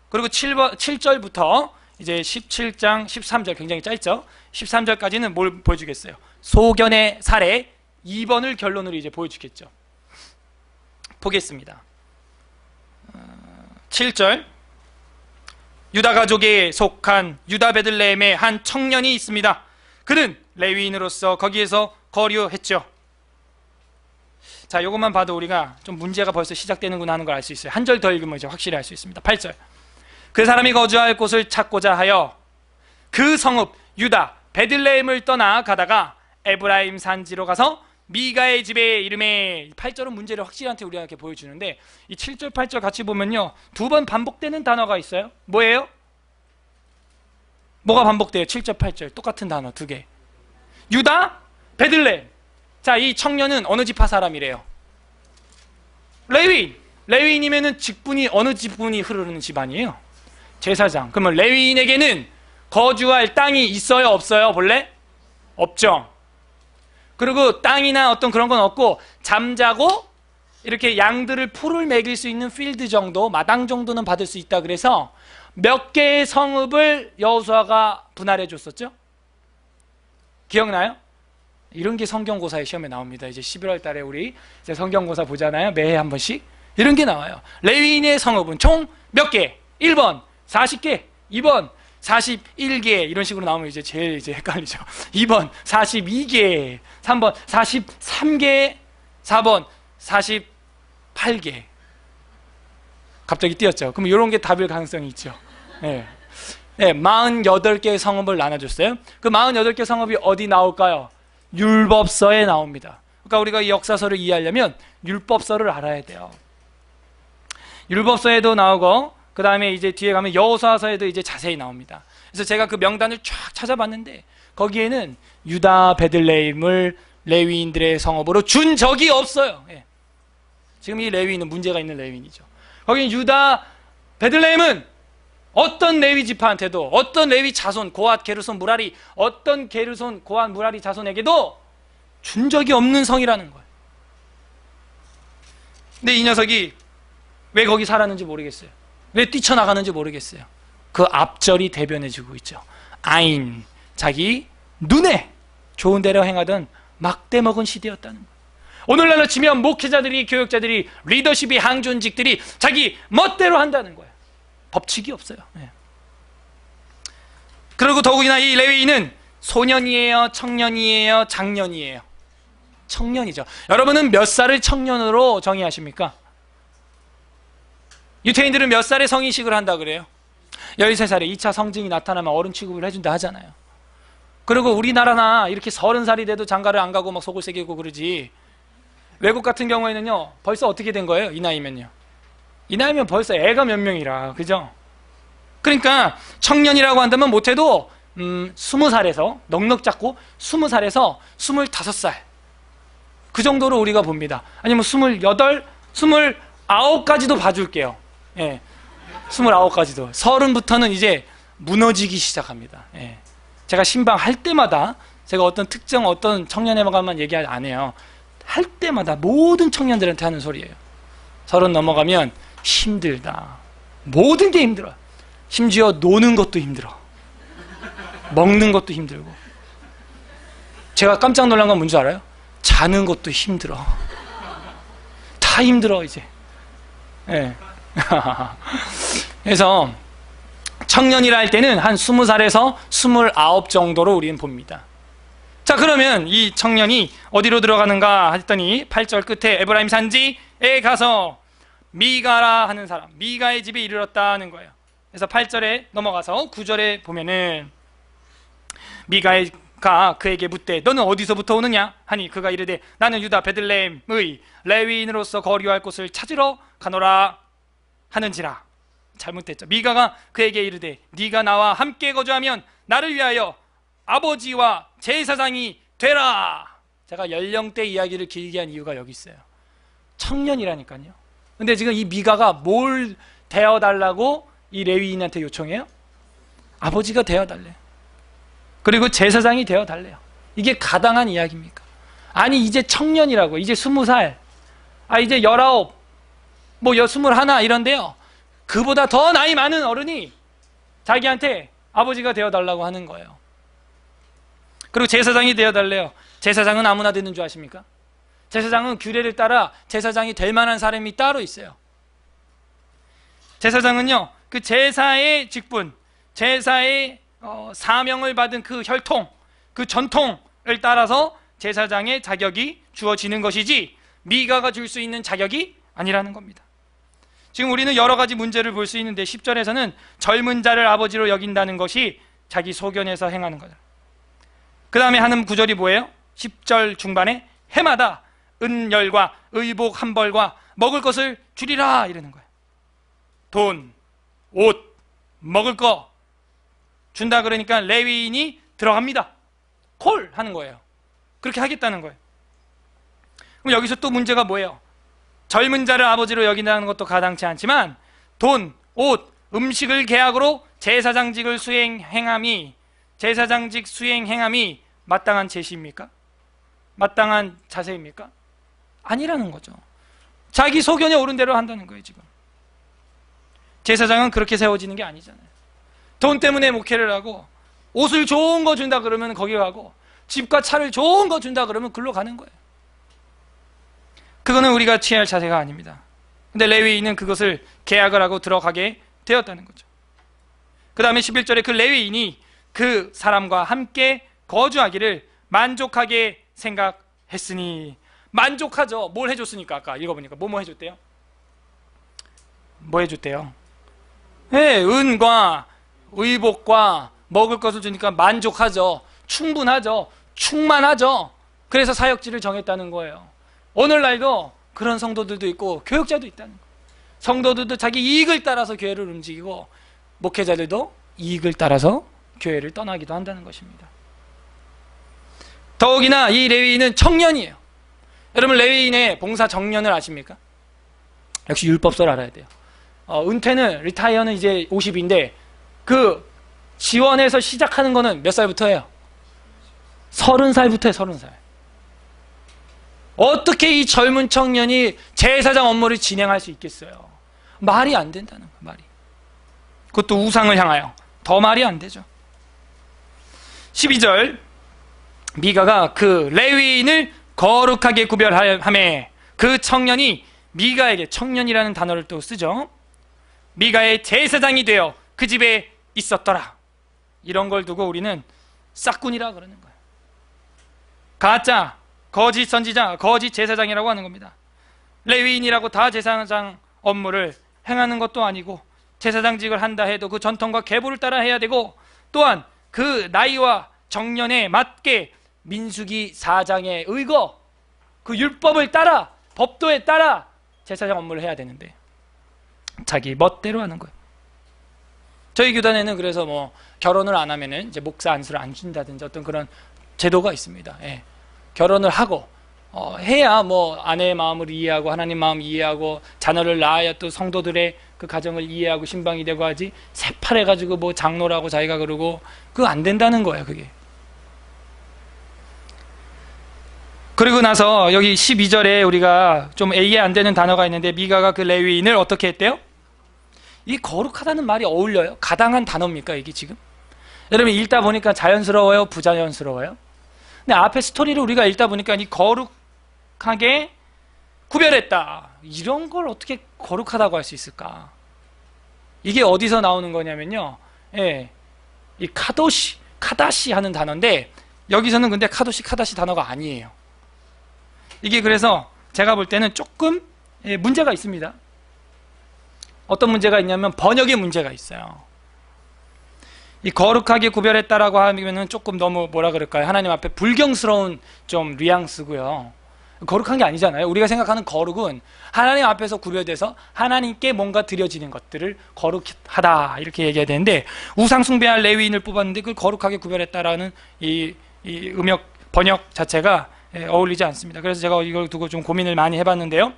그리고 7절부터 이제 17장 13절 굉장히 짧죠. 13절까지는 뭘 보여주겠어요? 소견의 사례 2번을 결론으로 이제 보여주겠죠. 보겠습니다. 7절 유다 가족에 속한 유다 베들레헴의 한 청년이 있습니다. 그는 레위인으로서 거기에서 거류했죠. 자, 이것만 봐도 우리가 좀 문제가 벌써 시작되는구나 하는 걸 알 수 있어요. 한 절 더 읽으면 이제 확실히 알 수 있습니다. 8절 그 사람이 거주할 곳을 찾고자 하여 그 성읍 유다 베들레헴을 떠나 가다가 에브라임 산지로 가서 미가의 집에 이름에 8절은 문제를 확실한테 우리한테 보여주는데 이 7절 8절 같이 보면요 2번 반복되는 단어가 있어요. 뭐예요? 뭐가 반복돼요? 7절 8절 똑같은 단어 2개. 유다 베들레헴. 자, 이 청년은 어느 지파 사람이래요? 레위인. 레위인이면은 직분이 어느 직분이 흐르는 집안이에요? 제사장. 그러면 레위인에게는 거주할 땅이 있어요 없어요? 본래? 없죠. 그리고 땅이나 어떤 그런 건 없고 잠자고 이렇게 양들을 풀을 먹일 수 있는 필드 정도, 마당 정도는 받을 수 있다. 그래서 몇 개의 성읍을 여호수아가 분할해 줬었죠? 기억나요? 이런 게 성경고사의 시험에 나옵니다. 이제 11월 달에 우리 이제 성경고사 보잖아요. 매해 한 번씩. 이런 게 나와요. 레위인의 성읍은 총 몇 개? 1번 40개, 2번 41개 이런 식으로 나오면 이제 제일 이제 헷갈리죠. 2번 42개, 3번 43개, 4번 48개. 갑자기 띄었죠. 그럼 이런 게 답일 가능성이 있죠. 네. 네, 48개의 성읍을 나눠줬어요. 그 48개 성읍이 어디 나올까요? 율법서에 나옵니다. 그러니까 우리가 이 역사서를 이해하려면 율법서를 알아야 돼요. 율법서에도 나오고 그 다음에 이제 뒤에 가면 여호수아서에도 이제 자세히 나옵니다. 그래서 제가 그 명단을 쫙 찾아봤는데 거기에는 유다 베들레헴을 레위인들의 성읍으로 준 적이 없어요. 예. 지금 이 레위인은 문제가 있는 레위인이죠. 거기 유다 베들레헴은 어떤 레위 지파한테도 어떤 레위 자손 고앗 게르손 무라리 어떤 게르손 고앗 무라리 자손에게도 준 적이 없는 성이라는 거예요. 근데 이 녀석이 왜 거기 살았는지 모르겠어요. 왜 뛰쳐나가는지 모르겠어요. 그 앞절이 대변해주고 있죠. 아인, 자기 눈에 좋은 대로 행하던 막대먹은 시대였다는 거예요. 오늘날로 치면 목회자들이, 교육자들이, 리더십이, 항존직들이 자기 멋대로 한다는 거예요. 법칙이 없어요. 네. 그리고 더욱이나 이 레위인은 소년이에요? 청년이에요? 장년이에요? 청년이죠. 여러분은 몇 살을 청년으로 정의하십니까? 유태인들은 몇 살에 성인식을 한다 그래요? 13살에 2차 성징이 나타나면 어른 취급을 해준다 하잖아요. 그리고 우리나라나 이렇게 30살이 돼도 장가를 안 가고 막 속을 새기고 그러지, 외국 같은 경우에는요 벌써 어떻게 된 거예요? 이 나이면요, 이 나이면 벌써 애가 몇 명이라, 그죠? 그러니까 청년이라고 한다면 못해도 20살에서 넉넉 잡고 20살에서 25살 그 정도로 우리가 봅니다. 아니면 28, 29까지도 봐줄게요. 예, 29까지도. 30부터는 이제 무너지기 시작합니다. 예. 제가 신방할 때마다 제가 어떤 특정 어떤 청년에만 얘기 안 해요. 할 때마다 모든 청년들한테 하는 소리예요. 30 넘어가면 힘들다. 모든 게 힘들어요. 심지어 노는 것도 힘들어. 먹는 것도 힘들고. 제가 깜짝 놀란 건 뭔지 알아요? 자는 것도 힘들어. 다 힘들어 이제. 예. 그래서 청년이라 할 때는 한 20살에서 29 정도로 우리는 봅니다. 자, 그러면 이 청년이 어디로 들어가는가 했더니 8절 끝에 에브라임 산지에 가서 미가라 하는 사람, 미가의 집에 이르렀다는 거예요. 그래서 8절에 넘어가서 9절에 보면은 미가가 그에게 묻되 너는 어디서부터 오느냐 하니 그가 이르되 나는 유다 베들레헴의 레위인으로서 거류할 곳을 찾으러 가노라 하는지라. 잘못됐죠. 미가가 그에게 이르되 네가 나와 함께 거주하면 나를 위하여 아버지와 제사장이 되라. 제가 연령대 이야기를 길게 한 이유가 여기 있어요. 청년이라니까요. 근데 지금 이 미가가 뭘 되어달라고 이 레위인한테 요청해요? 아버지가 되어달래요. 그리고 제사장이 되어달래요. 이게 가당한 이야기입니까? 아니 이제 청년이라고, 이제 20살, 이제 19, 뭐 21 이런데요, 그보다 더 나이 많은 어른이 자기한테 아버지가 되어달라고 하는 거예요. 그리고 제사장이 되어달래요. 제사장은 아무나 되는 줄 아십니까? 제사장은 규례를 따라 제사장이 될 만한 사람이 따로 있어요. 제사장은요, 그 제사의 직분, 제사의 사명을 받은 그 혈통, 그 전통을 따라서 제사장의 자격이 주어지는 것이지 미가가 줄 수 있는 자격이 아니라는 겁니다. 지금 우리는 여러 가지 문제를 볼 수 있는데 10절에서는 젊은 자를 아버지로 여긴다는 것이 자기 소견에서 행하는 거죠. 그 다음에 하는 구절이 뭐예요? 10절 중반에 해마다 은열과 의복 한 벌과 먹을 것을 주리라 이러는 거예요. 돈, 옷, 먹을 거 준다 그러니까 레위인이 들어갑니다. 콜 하는 거예요. 그렇게 하겠다는 거예요. 그럼 여기서 또 문제가 뭐예요? 젊은 자를 아버지로 여긴다는 것도 가당치 않지만 돈, 옷, 음식을 계약으로 제사장직을 제사장직 수행행함이 마땅한 제시입니까? 마땅한 자세입니까? 아니라는 거죠. 자기 소견에 옳은 대로 한다는 거예요. 지금 제사장은 그렇게 세워지는 게 아니잖아요. 돈 때문에 목회를 하고 옷을 좋은 거 준다 그러면 거기 가고 집과 차를 좋은 거 준다 그러면 글로 가는 거예요. 그거는 우리가 취할 자세가 아닙니다. 근데 레위인은 그것을 계약을 하고 들어가게 되었다는 거죠. 그 다음에 11절에 그 레위인이 그 사람과 함께 거주하기를 만족하게 생각했으니. 만족하죠. 뭘 해줬으니까. 아까 읽어보니까 뭐 해줬대요? 뭐 해줬대요? 네, 은과 의복과 먹을 것을 주니까 만족하죠. 충분하죠. 충만하죠. 그래서 사역지를 정했다는 거예요. 오늘날도 그런 성도들도 있고 교육자도 있다는 거예요. 성도들도 자기 이익을 따라서 교회를 움직이고 목회자들도 이익을 따라서 교회를 떠나기도 한다는 것입니다. 더욱이나 이 레위인은 청년이에요. 여러분 레위인의 봉사 정년을 아십니까? 역시 율법서를 알아야 돼요. 은퇴는 리타이어는 이제 50인데 그 지원해서 시작하는 거는 몇 살부터 해요? 30살부터 해요. 30살. 어떻게 이 젊은 청년이 제사장 업무를 진행할 수 있겠어요? 말이 안 된다는 거예요. 말이. 그것도 우상을 향하여. 더 말이 안 되죠. 12절 미가가 그 레위인을 거룩하게 구별하매 그 청년이 미가에게, 청년이라는 단어를 또 쓰죠, 미가의 제사장이 되어 그 집에 있었더라. 이런 걸 두고 우리는 싹군이라 그러는 거예요. 가짜, 거짓 선지자, 거짓 제사장이라고 하는 겁니다. 레위인이라고 다 제사장 업무를 행하는 것도 아니고 제사장직을 한다 해도 그 전통과 계보를 따라 해야 되고 또한 그 나이와 정년에 맞게 민수기 4장에 의거 그 율법을 따라 법도에 따라 제사장 업무를 해야 되는데 자기 멋대로 하는 거예요. 저희 교단에는 그래서 뭐 결혼을 안 하면은 이제 목사 안수를 안 준다든지 어떤 그런 제도가 있습니다. 예. 결혼을 하고 해야 뭐 아내의 마음을 이해하고 하나님 마음 이해하고 자녀를 낳아야 또 성도들의 그 가정을 이해하고 신방이 되고 하지, 새팔해가지고 뭐 장로라고 자기가 그러고 그거 안 된다는 거예요. 그게. 그리고 나서 여기 12절에 우리가 좀 이해 안 되는 단어가 있는데, 미가가 그 레위인을 어떻게 했대요? 이 거룩하다는 말이 어울려요? 가당한 단어입니까 이게 지금? 여러분 읽다 보니까 자연스러워요? 부자연스러워요? 근데 앞에 스토리를 우리가 읽다 보니까 이 거룩하게 구별했다, 이런 걸 어떻게 거룩하다고 할 수 있을까? 이게 어디서 나오는 거냐면요, 예, 이 카도시, 카다시 하는 단어인데, 여기서는 근데 카도시, 카다시 단어가 아니에요. 이게 그래서 제가 볼 때는 조금 문제가 있습니다. 어떤 문제가 있냐면 번역의 문제가 있어요. 이 거룩하게 구별했다라고 하면은 조금 너무 뭐라 그럴까요? 하나님 앞에 불경스러운 좀 뉘앙스고요. 거룩한 게 아니잖아요. 우리가 생각하는 거룩은 하나님 앞에서 구별돼서 하나님께 뭔가 드려지는 것들을 거룩하다 이렇게 얘기해야 되는데, 우상 숭배할 레위인을 뽑았는데 그걸 거룩하게 구별했다라는 이 번역 자체가 어울리지 않습니다. 그래서 제가 이걸 두고 좀 고민을 많이 해봤는데요.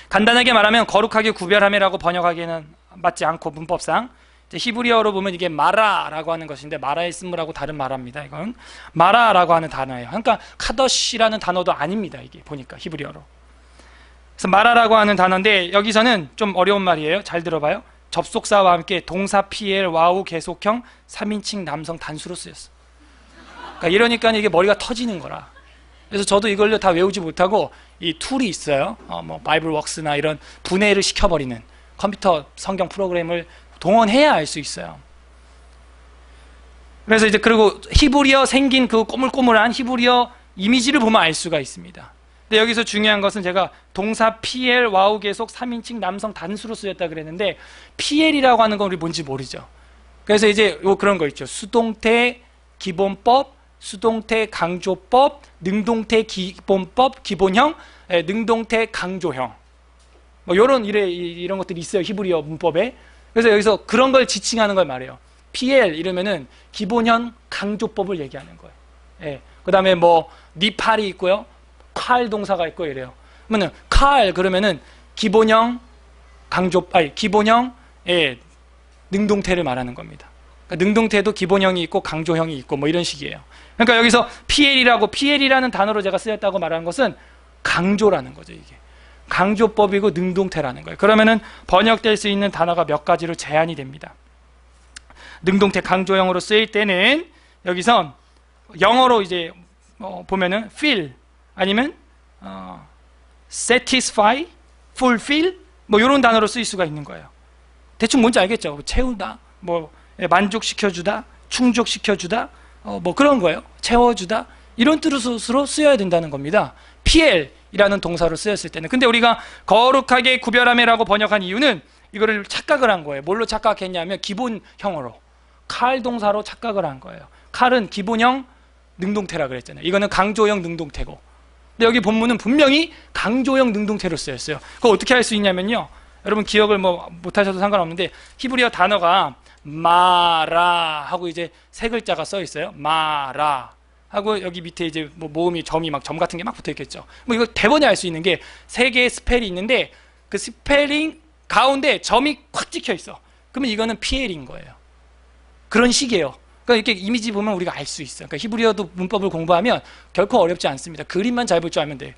간단하게 말하면 거룩하게 구별함이라고 번역하기에는 맞지 않고, 문법상 히브리어로 보면 이게 마라라고 하는 것인데, 마라의 쓴물하고 다른 마라입니다. 이건 마라라고 하는 단어예요. 그러니까 카더시라는 단어도 아닙니다. 이게 보니까 히브리어로. 그래서 마라라고 하는 단어인데, 여기서는 좀 어려운 말이에요. 잘 들어봐요. 접속사와 함께 동사 PL 와우 계속형 3인칭 남성 단수로 쓰였어. 그러니까 이러니까 이게 머리가 터지는 거라. 그래서 저도 이걸로 다 외우지 못하고, 이 툴이 있어요. 뭐 바이블웍스나 이런 분해를 시켜버리는 컴퓨터 성경 프로그램을 동원해야 알 수 있어요. 그래서 이제 그리고 히브리어 생긴 그 꼬물꼬물한 히브리어 이미지를 보면 알 수가 있습니다. 근데 여기서 중요한 것은 제가 동사 PL 와우 계속 3인칭 남성 단수로 쓰였다 그랬는데, PL이라고 하는 건 우리 뭔지 모르죠. 그래서 이제 그런 거 있죠. 수동태 기본법, 수동태 강조법, 능동태 기본법, 기본형, 능동태 강조형, 뭐 이런 것들이 있어요, 히브리어 문법에. 그래서 여기서 그런 걸 지칭하는 걸 말해요. PL 이러면은 기본형 강조법을 얘기하는 거예요. 예. 그 다음에 뭐 니팔이 있고요, 칼 동사가 있고 이래요. 그러면은 칼 그러면은 기본형 기본형 능동태를 말하는 겁니다. 그러니까 능동태도 기본형이 있고 강조형이 있고 뭐 이런 식이에요. 그러니까 여기서 PL이라는 단어로 제가 쓰였다고 말하는 것은 강조라는 거죠. 이게 강조법이고 능동태라는 거예요. 그러면은 번역될 수 있는 단어가 몇 가지로 제한이 됩니다. 능동태 강조형으로 쓰일 때는 여기선 영어로 이제 보면은 fill 아니면 satisfy, fulfill 뭐 이런 단어로 쓰일 수가 있는 거예요. 대충 뭔지 알겠죠? 채우다, 뭐 만족시켜주다, 충족시켜주다, 뭐 그런 거예요. 채워주다, 이런 뜻으로 쓰여야 된다는 겁니다. PL이라는 동사로 쓰였을 때는. 근데 우리가 거룩하게 구별함이라고 번역한 이유는 이거를 착각을 한 거예요. 뭘로 착각했냐면 기본형으로, 칼 동사로 착각을 한 거예요. 칼은 기본형 능동태라 그랬잖아요. 이거는 강조형 능동태고, 근데 여기 본문은 분명히 강조형 능동태로 쓰였어요. 그거 어떻게 할 수 있냐면요, 여러분 기억을 뭐 못하셔도 상관없는데, 히브리어 단어가 마라 하고 이제 세 글자가 써 있어요. 마라 하고 여기 밑에 이제 뭐 모음이 점이 막 점 같은 게 막 붙어 있겠죠. 뭐 이거 대번에 알 수 있는 게 세 개의 스펠이 있는데, 그 스펠링 가운데 점이 콱 찍혀 있어. 그러면 이거는 PL인 거예요. 그런 식이에요. 그러니까 이렇게 이미지 보면 우리가 알 수 있어요. 그러니까 히브리어도 문법을 공부하면 결코 어렵지 않습니다. 그림만 잘 볼 줄 알면 돼.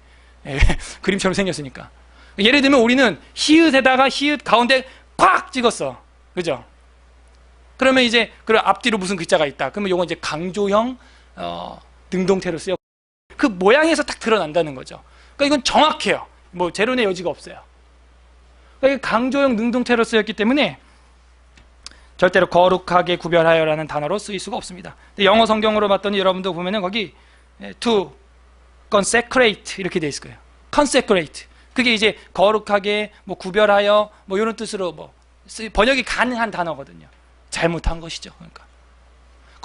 예, 그림처럼 생겼으니까. 예를 들면 우리는 히읗에다가 히읗 가운데 콱 찍었어. 그죠? 그러면 이제 그 앞뒤로 무슨 글자가 있다. 그러면 이건 이제 강조형 능동태로 쓰여. 그 모양에서 딱 드러난다는 거죠. 그러니까 이건 정확해요. 뭐 제론의 여지가 없어요. 그러니까 강조형 능동태로 쓰였기 때문에 절대로 거룩하게 구별하여라는 단어로 쓰일 수가 없습니다. 영어 성경으로 봤더니 여러분도 보면은 거기 to consecrate 이렇게 돼 있을 거예요. consecrate. 그게 이제 거룩하게 뭐 구별하여 뭐 이런 뜻으로 뭐 번역이 가능한 단어거든요. 잘못한 것이죠. 그러니까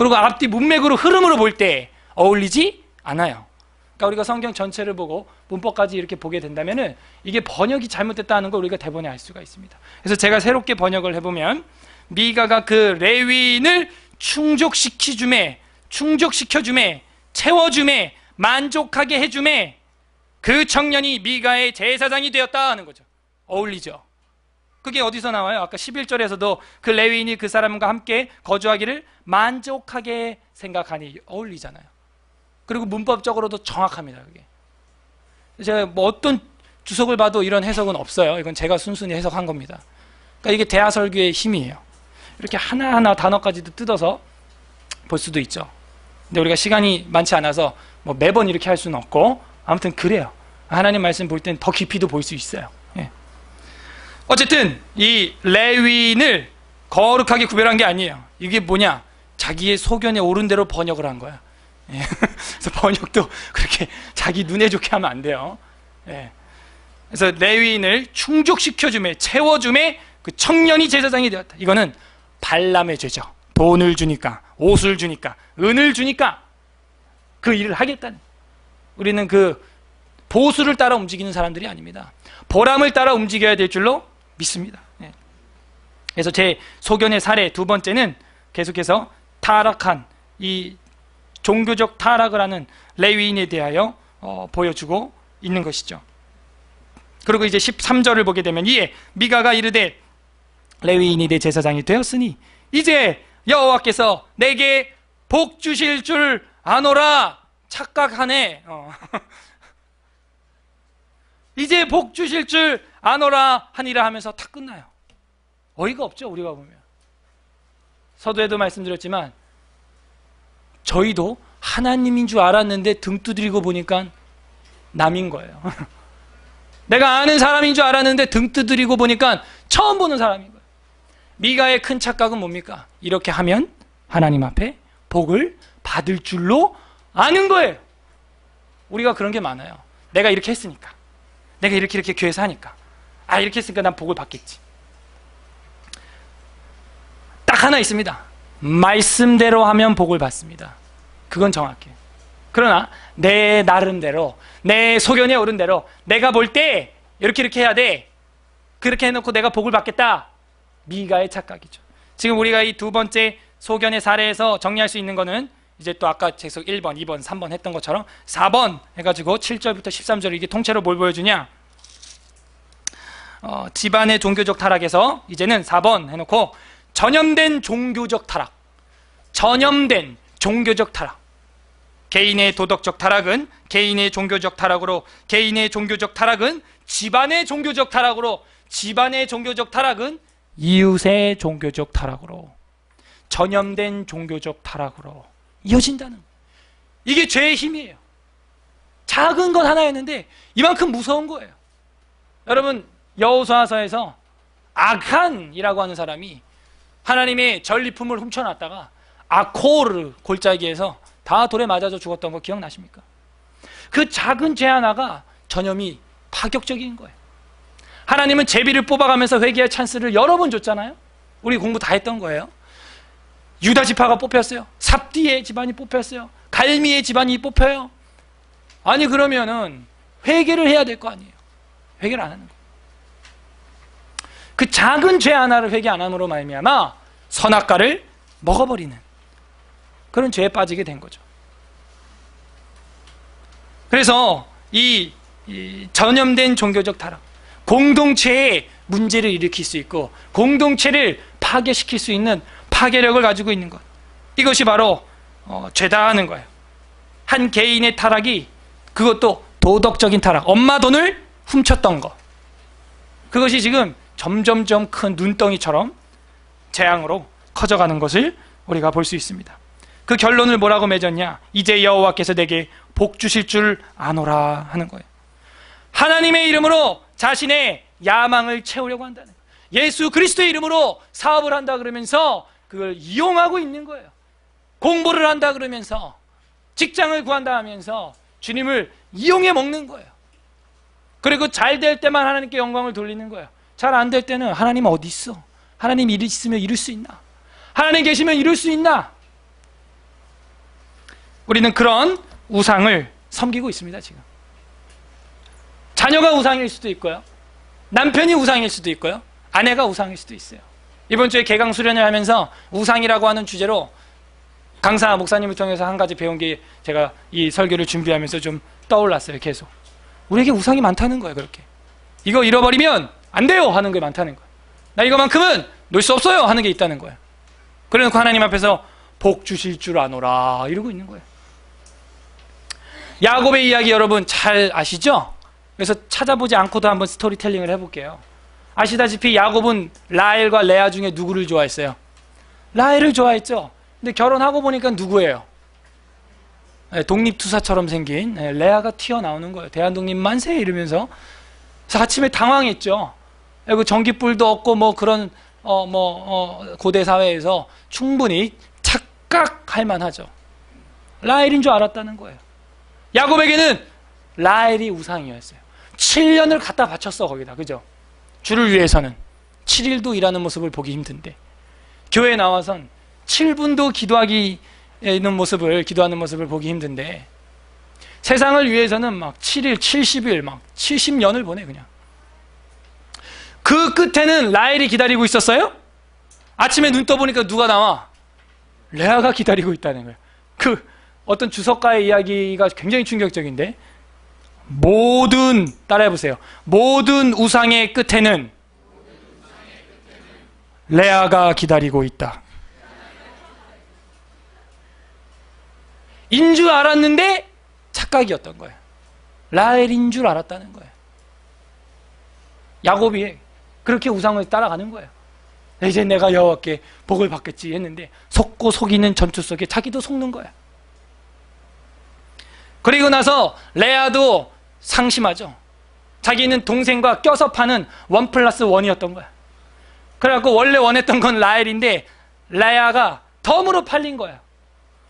그리고 앞뒤 문맥으로 흐름으로 볼 때 어울리지 않아요. 그러니까 우리가 성경 전체를 보고 문법까지 이렇게 보게 된다면은 이게 번역이 잘못됐다는 걸 우리가 대본에 알 수가 있습니다. 그래서 제가 새롭게 번역을 해보면 미가가 그 레위인을 충족시켜줌에, 채워줌에, 만족하게 해줌에 그 청년이 미가의 제사장이 되었다 하는 거죠. 어울리죠. 그게 어디서 나와요? 아까 11절에서도 그 레위인이 그 사람과 함께 거주하기를 만족하게 생각하니 어울리잖아요. 그리고 문법적으로도 정확합니다. 그게. 제가 뭐 어떤 주석을 봐도 이런 해석은 없어요. 이건 제가 순순히 해석한 겁니다. 그러니까 이게 대하설교의 힘이에요. 이렇게 하나하나 단어까지도 뜯어서 볼 수도 있죠. 근데 우리가 시간이 많지 않아서 뭐 매번 이렇게 할 수는 없고, 아무튼 그래요. 하나님 말씀 볼 땐 더 깊이도 볼 수 있어요. 예. 어쨌든 이 레위인을 거룩하게 구별한 게 아니에요. 이게 뭐냐? 자기의 소견에 옳은 대로 번역을 한 거야. 예. 그래서 번역도 그렇게 자기 눈에 좋게 하면 안 돼요. 예. 그래서 레위인을 충족시켜줌에, 채워줌에 그 청년이 제사장이 되었다. 이거는 발람의 죄죠. 돈을 주니까, 옷을 주니까, 은을 주니까 그 일을 하겠다는. 우리는 그 보수를 따라 움직이는 사람들이 아닙니다. 보람을 따라 움직여야 될 줄로 믿습니다. 예. 그래서 제 소견의 사례 두 번째는 계속해서 타락한, 이 종교적 타락을 하는 레위인에 대하여 보여주고 있는 것이죠. 그리고 이제 13절을 보게 되면, 이에 미가가 이르되 레위인이 내 제사장이 되었으니 이제 여호와께서 내게 복 주실 줄 아노라. 착각하네. 이제 복 주실 줄 아노라 하니라 하면서 다 끝나요. 어이가 없죠, 우리가 보면. 서두에도 말씀드렸지만 저희도 하나님인 줄 알았는데 등 두드리고 보니까 남인 거예요. 내가 아는 사람인 줄 알았는데 등 두드리고 보니까 처음 보는 사람인 거예요. 미가의 큰 착각은 뭡니까? 이렇게 하면 하나님 앞에 복을 받을 줄로 아는 거예요. 우리가 그런 게 많아요. 내가 이렇게 했으니까, 내가 이렇게 교회에서 하니까, 이렇게 했으니까 난 복을 받겠지. 딱 하나 있습니다. 말씀대로 하면 복을 받습니다. 그건 정확해요. 그러나 내 나름대로, 내 소견에 오른 대로 내가 볼 때 이렇게 해야 돼, 그렇게 해놓고 내가 복을 받겠다. 미가의 착각이죠. 지금 우리가 이 두 번째 소견의 사례에서 정리할 수 있는 거는 이제 또 아까 계속 1번, 2번, 3번 했던 것처럼 4번 해가지고 7절부터 13절, 이게 통째로 뭘 보여주냐? 집안의 종교적 타락에서 이제는 4번 해놓고 전염된 종교적 타락. 전염된 종교적 타락. 개인의 도덕적 타락은 개인의 종교적 타락으로, 개인의 종교적 타락은 집안의 종교적 타락으로, 집안의 종교적 타락은 이웃의 종교적 타락으로, 전염된 종교적 타락으로 이어진다는 거예요. 이게 죄의 힘이에요. 작은 것 하나였는데 이만큼 무서운 거예요. 여러분, 여호수아서에서 아칸이라고 하는 사람이 하나님의 전리품을 훔쳐놨다가 아코르 골짜기에서 다 돌에 맞아서 죽었던 거 기억나십니까? 그 작은 죄 하나가 전염이 파격적인 거예요. 하나님은 제비를 뽑아가면서 회개할 찬스를 여러 번 줬잖아요. 우리 공부 다 했던 거예요. 유다 지파가 뽑혔어요. 삽디의 집안이 뽑혔어요. 갈미의 집안이 뽑혀요. 아니 그러면은 회개를 해야 될 거 아니에요. 회개를 안 하는 거예요. 그 작은 죄 하나를 회개 안 함으로 말미암아 선악과를 먹어버리는 그런 죄에 빠지게 된 거죠. 그래서 이 전염된 종교적 타락, 공동체에 문제를 일으킬 수 있고 공동체를 파괴시킬 수 있는 파괴력을 가지고 있는 것, 이것이 바로 죄다 하는 거예요. 한 개인의 타락이, 그것도 도덕적인 타락, 엄마 돈을 훔쳤던 것, 그것이 지금 점점점 큰 눈덩이처럼 재앙으로 커져가는 것을 우리가 볼 수 있습니다. 그 결론을 뭐라고 맺었냐? 이제 여호와께서 내게 복 주실 줄 아노라 하는 거예요. 하나님의 이름으로 자신의 야망을 채우려고 한다는 거예요. 예수 그리스도의 이름으로 사업을 한다 그러면서 그걸 이용하고 있는 거예요. 공부를 한다 그러면서, 직장을 구한다 하면서 주님을 이용해 먹는 거예요. 그리고 잘 될 때만 하나님께 영광을 돌리는 거예요. 잘 안 될 때는 하나님 어디 있어? 하나님 있으면 이룰 수 있나? 하나님 계시면 이룰 수 있나? 우리는 그런 우상을 섬기고 있습니다. 지금 자녀가 우상일 수도 있고요, 남편이 우상일 수도 있고요, 아내가 우상일 수도 있어요. 이번 주에 개강 수련을 하면서 우상이라고 하는 주제로 강사 목사님을 통해서 한 가지 배운 게 제가 이 설교를 준비하면서 좀 떠올랐어요. 계속 우리에게 우상이 많다는 거예요. 그렇게 이거 잃어버리면 안 돼요 하는 게 많다는 거예요. 나 이거만큼은 놓을 수 없어요 하는 게 있다는 거예요. 그래놓고 하나님 앞에서 복 주실 줄 아노라 이러고 있는 거예요. 야곱의 이야기 여러분 잘 아시죠? 그래서 찾아보지 않고도 한번 스토리텔링을 해볼게요. 아시다시피 야곱은 라헬과 레아 중에 누구를 좋아했어요? 라헬을 좋아했죠. 근데 결혼하고 보니까 누구예요? 독립투사처럼 생긴 레아가 튀어나오는 거예요. 대한독립 만세 이러면서. 그래서 아침에 당황했죠. 그리고 전기불도 없고 뭐 그런 고대 사회에서 충분히 착각할 만하죠. 라헬인 줄 알았다는 거예요. 야곱에게는 라헬이 우상이었어요. 7년을 갖다 바쳤어 거기다. 그죠? 주를 위해서는 7일도 일하는 모습을 보기 힘든데 교회에 나와선 7분도 기도하는 모습을 보기 힘든데 세상을 위해서는 막 7일, 70일, 막 70년을 보내 그냥. 그 끝에는 라헬이 기다리고 있었어요? 아침에 눈 떠보니까 누가 나와? 레아가 기다리고 있다는 거예요. 그 어떤 주석가의 이야기가 굉장히 충격적인데 따라해보세요. 모든 우상의 끝에는 레아가 기다리고 있다. 인 줄 알았는데 착각이었던 거예요. 라헬인 줄 알았다는 거예요. 야곱이 그렇게 우상을 따라가는 거예요. 이제 내가 여호와께 복을 받겠지 했는데 속고 속이는 전투 속에 자기도 속는 거예요. 그리고 나서 레아도 상심하죠. 자기는 동생과 껴서 파는 1+1이었던 거야. 그래갖고 원래 원했던 건 라헬인데 레아가 덤으로 팔린 거야.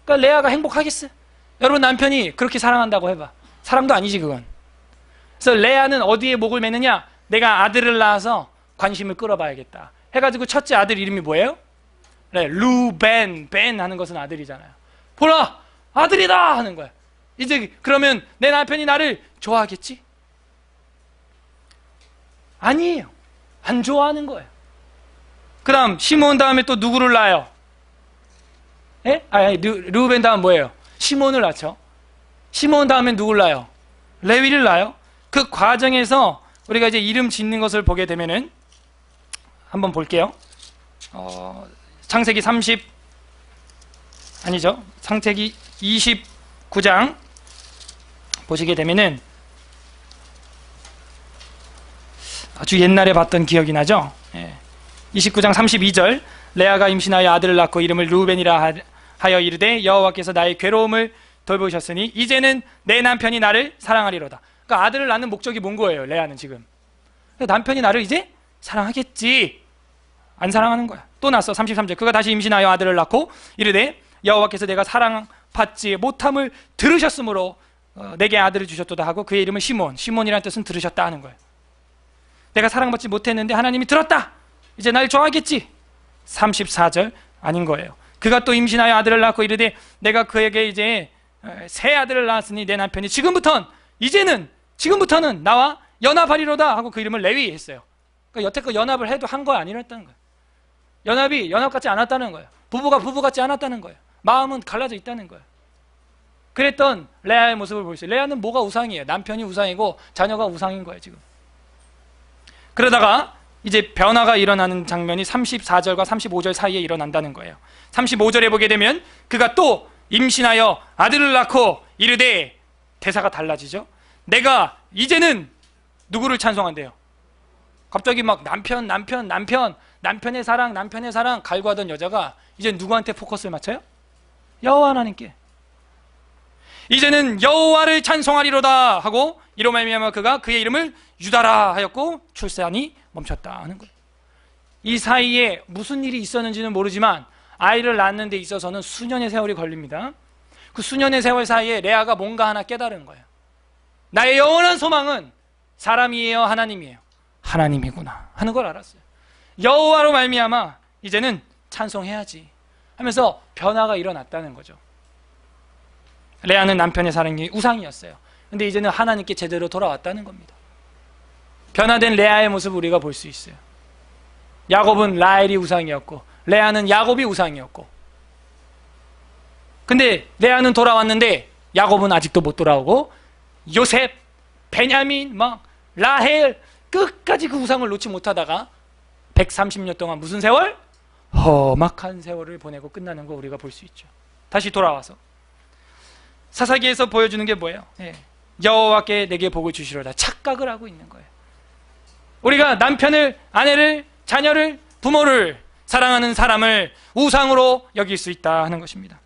그러니까 레아가 행복하겠어요? 여러분 남편이 그렇게 사랑한다고 해봐. 사랑도 아니지 그건. 그래서 레아는 어디에 목을 매느냐? 내가 아들을 낳아서 관심을 끌어봐야겠다 해가지고 첫째 아들 이름이 뭐예요? 루벤, 벤 하는 것은 아들이잖아요. 보라 아들이다 하는 거야. 이제 그러면 내 남편이 나를 좋아하겠지? 아니에요. 안 좋아하는 거예요. 그 다음 시몬 다음에 또 누구를 낳아요? 루벤 다음 뭐예요? 시몬을 낳죠. 시몬 다음에 누구를 낳아요? 레위를 낳아요. 그 과정에서 우리가 이제 이름 짓는 것을 보게 되면은 한번 볼게요. 창세기 29장 보시게 되면은 아주 옛날에 봤던 기억이 나죠? 29장 32절 레아가 임신하여 아들을 낳고 이름을 루벤이라 하여 이르되 여호와께서 나의 괴로움을 돌보셨으니 이제는 내 남편이 나를 사랑하리로다. 그러니까 아들을 낳는 목적이 뭔 거예요? 레아는 지금 남편이 나를 이제 사랑하겠지. 안 사랑하는 거야. 또 났어. 33절 그가 다시 임신하여 아들을 낳고 이르되 여호와께서 내가 사랑받지 못함을 들으셨으므로 내게 아들을 주셨도다 하고 그의 이름은 시몬이라는 뜻은 들으셨다 하는 거예요. 내가 사랑받지 못했는데 하나님이 들었다. 이제 날 좋아하겠지. 34절 아닌 거예요. 그가 또 임신하여 아들을 낳고 이르되 내가 그에게 이제 새 아들을 낳았으니 내 남편이 지금부터는 나와 연합하리로다 하고 그 이름을 레위 했어요. 그러니까 여태껏 연합을 해도 한 거 아니랬다는 거예요. 연합이 연합 같지 않았다는 거예요. 부부가 부부 같지 않았다는 거예요. 마음은 갈라져 있다는 거예요. 그랬던 레아의 모습을 보세요. 레아는 뭐가 우상이에요? 남편이 우상이고 자녀가 우상인 거예요 지금. 그러다가 이제 변화가 일어나는 장면이 34절과 35절 사이에 일어난다는 거예요. 35절에 보게 되면 그가 또 임신하여 아들을 낳고 이르되 대사가 달라지죠. 내가 이제는 누구를 찬송한대요? 갑자기 막 남편의 사랑 갈구하던 여자가 이제 누구한테 포커스를 맞춰요? 여호와 하나님께. 이제는 여호와를 찬송하리로다 하고 이로 말미암아 그가 그의 이름을 유다라 하였고 출산이 멈췄다 하는 거예요. 이 사이에 무슨 일이 있었는지는 모르지만 아이를 낳는 데 있어서는 수년의 세월이 걸립니다. 그 수년의 세월 사이에 레아가 뭔가 하나 깨달은 거예요. 나의 영원한 소망은 사람이에요, 하나님이에요? 하나님이구나 하는 걸 알았어요. 여호와로 말미암아 이제는 찬송해야지 하면서 변화가 일어났다는 거죠. 레아는 남편의 사랑이 우상이었어요. 근데 이제는 하나님께 제대로 돌아왔다는 겁니다. 변화된 레아의 모습을 우리가 볼 수 있어요. 야곱은 라헬이 우상이었고 레아는 야곱이 우상이었고, 근데 레아는 돌아왔는데 야곱은 아직도 못 돌아오고 요셉, 베냐민, 막 라헬 끝까지 그 우상을 놓지 못하다가 130년 동안 무슨 세월? 험악한 세월을 보내고 끝나는 거 우리가 볼 수 있죠. 다시 돌아와서 사사기에서 보여주는 게 뭐예요? 여호와께 내게 복을 주시로다 착각을 하고 있는 거예요. 우리가 남편을, 아내를, 자녀를, 부모를, 사랑하는 사람을 우상으로 여길 수 있다 하는 것입니다.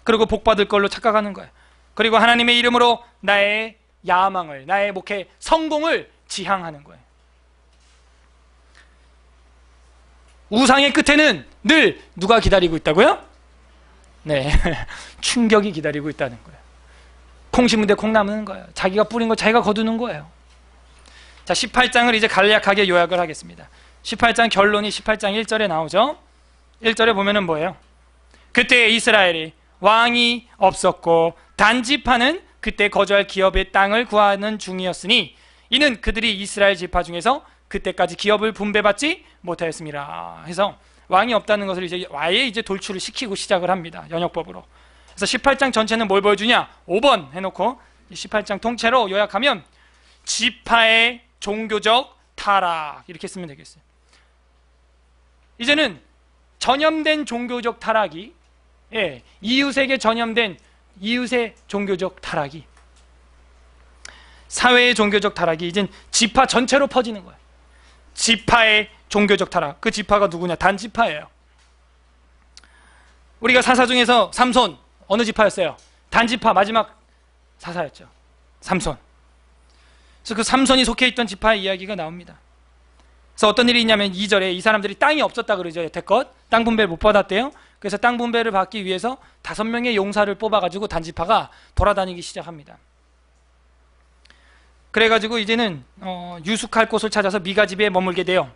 그리고 복받을 걸로 착각하는 거예요. 그리고 하나님의 이름으로 나의 야망을, 나의 목회 성공을 지향하는 거예요. 우상의 끝에는 늘 누가 기다리고 있다고요? 네, 충격이 기다리고 있다는 거예요. 콩 심은 데 콩 남는 거예요. 자기가 뿌린 거 자기가 거두는 거예요. 자, 18장을 이제 간략하게 요약을 하겠습니다. 18장 결론이 18장 1절에 나오죠. 1절에 보면은 뭐예요? 그때 이스라엘이 왕이 없었고 단지파는 그때 거주할 기업의 땅을 구하는 중이었으니 이는 그들이 이스라엘 지파 중에서 그때까지 기업을 분배받지 못하였습니다. 해서 왕이 없다는 것을 이제 아예 이제 돌출을 시키고 시작을 합니다. 연역법으로. 그래서 18장 전체는 뭘 보여주냐? 5번 해놓고 18장 통째로 요약하면 지파의 종교적 타락 이렇게 쓰면 되겠어요. 이제는 전염된 종교적 타락이, 이웃에게 전염된 이웃의 종교적 타락이, 사회의 종교적 타락이 이젠 지파 전체로 퍼지는 거예요. 지파의 종교적 타락. 그 지파가 누구냐? 단지파예요. 우리가 사사 중에서 삼손 어느 지파였어요? 단지파 마지막 사사였죠. 삼손. 그래서 그 삼손이 속해 있던 지파의 이야기가 나옵니다. 그래서 어떤 일이 있냐면 2절에 이 사람들이 땅이 없었다 그러죠. 여태껏 땅 분배를 못 받았대요. 그래서 땅 분배를 받기 위해서 5명의 용사를 뽑아가지고 단지파가 돌아다니기 시작합니다. 그래가지고 이제는 유숙할 곳을 찾아서 미가 집에 머물게 돼요.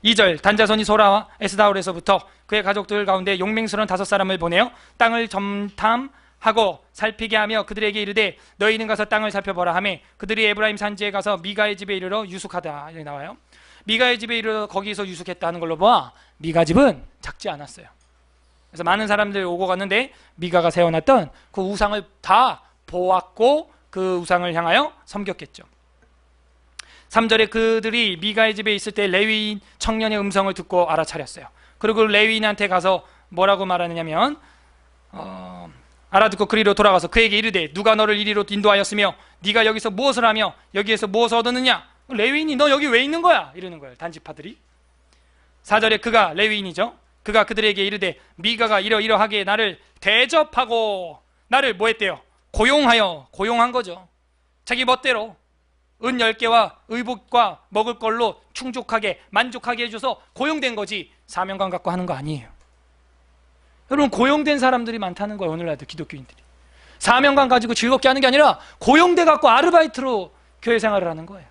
2절 단자손이 소라와 에스다올에서부터 그의 가족들 가운데 용맹스러운 5사람을 보내어 땅을 점탐하고 살피게 하며 그들에게 이르되 너희는 가서 땅을 살펴보라 하며 그들이 에브라임 산지에 가서 미가의 집에 이르러 유숙하다. 여기 나와요. 미가의 집에 이르러 거기서 유숙했다 하는 걸로 봐 미가 집은 작지 않았어요. 그래서 많은 사람들이 오고 갔는데 미가가 세워놨던 그 우상을 다 보았고 그 우상을 향하여 섬겼겠죠. 3절에 그들이 미가의 집에 있을 때 레위인 청년의 음성을 듣고 알아차렸어요. 그리고 레위인한테 가서 뭐라고 말하느냐면 알아듣고 그리로 돌아가서 그에게 이르되 누가 너를 이리로 인도하였으며 네가 여기서 무엇을 하며 여기에서 무엇을 얻었느냐? 레위인이 너 여기 왜 있는 거야? 이러는 거예요. 단지파들이. 4절에 그가 레위인이죠. 그가 그들에게 이르되 미가가 이러이러하게 나를 대접하고 나를 뭐 했대요? 고용한 거죠. 자기 멋대로 은 10개와 의복과 먹을 걸로 충족하게 만족하게 해줘서 고용된 거지 사명감 갖고 하는 거 아니에요. 여러분 고용된 사람들이 많다는 거예요. 오늘날도 기독교인들이 사명감 가지고 즐겁게 하는 게 아니라 고용돼 갖고 아르바이트로 교회 생활을 하는 거예요.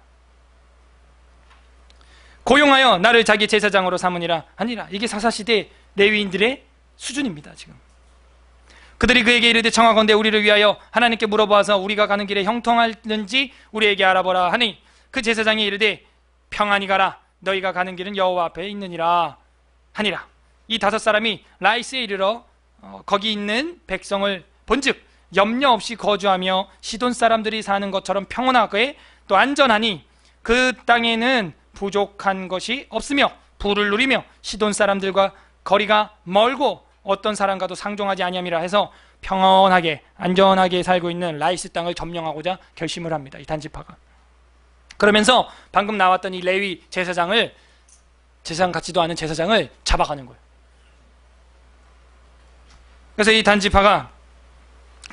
고용하여 나를 자기 제사장으로 삼으니라 아니라 이게 사사시대 레위인들의 수준입니다. 지금 그들이 그에게 이르되 청하건대 우리를 위하여 하나님께 물어보아서 우리가 가는 길에 형통할는지 우리에게 알아보라 하니 그 제사장이 이르되 평안히 가라 너희가 가는 길은 여호와 앞에 있느니라 하니라. 이 5사람이 라이스에 이르러 거기 있는 백성을 본즉 염려 없이 거주하며 시돈 사람들이 사는 것처럼 평온하게 또 안전하니 그 땅에는 부족한 것이 없으며 부를 누리며 시돈 사람들과 거리가 멀고 어떤 사람과도 상종하지 아니함이라 해서 평온하게 안전하게 살고 있는 라이스 땅을 점령하고자 결심을 합니다. 이 단지파가. 그러면서 방금 나왔던 이 레위 제사장 같지도 않은 제사장을 잡아가는 거예요. 그래서 이 단지파가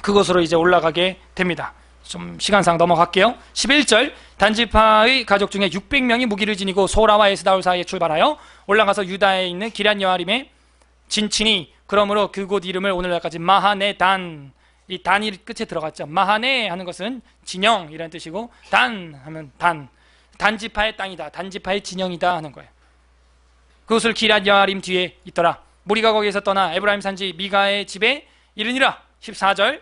그곳으로 이제 올라가게 됩니다. 좀 시간상 넘어갈게요. 11절 단지파의 가족 중에 600명이 무기를 지니고 소라와 에스다올 사이에 출발하여 올라가서 유다에 있는 기럇 여아림에 진친이 그러므로 그곳 이름을 오늘날까지 마하네 단, 이 단이 끝에 들어갔죠. 마하네 하는 것은 진영이라는 뜻이고 단 하면 단지파의 땅이다, 단지파의 진영이다 하는 거예요. 그곳을 기럇 여아림 뒤에 있더라. 무리가 거기에서 떠나 에브라임 산지 미가의 집에 이르니라. 14절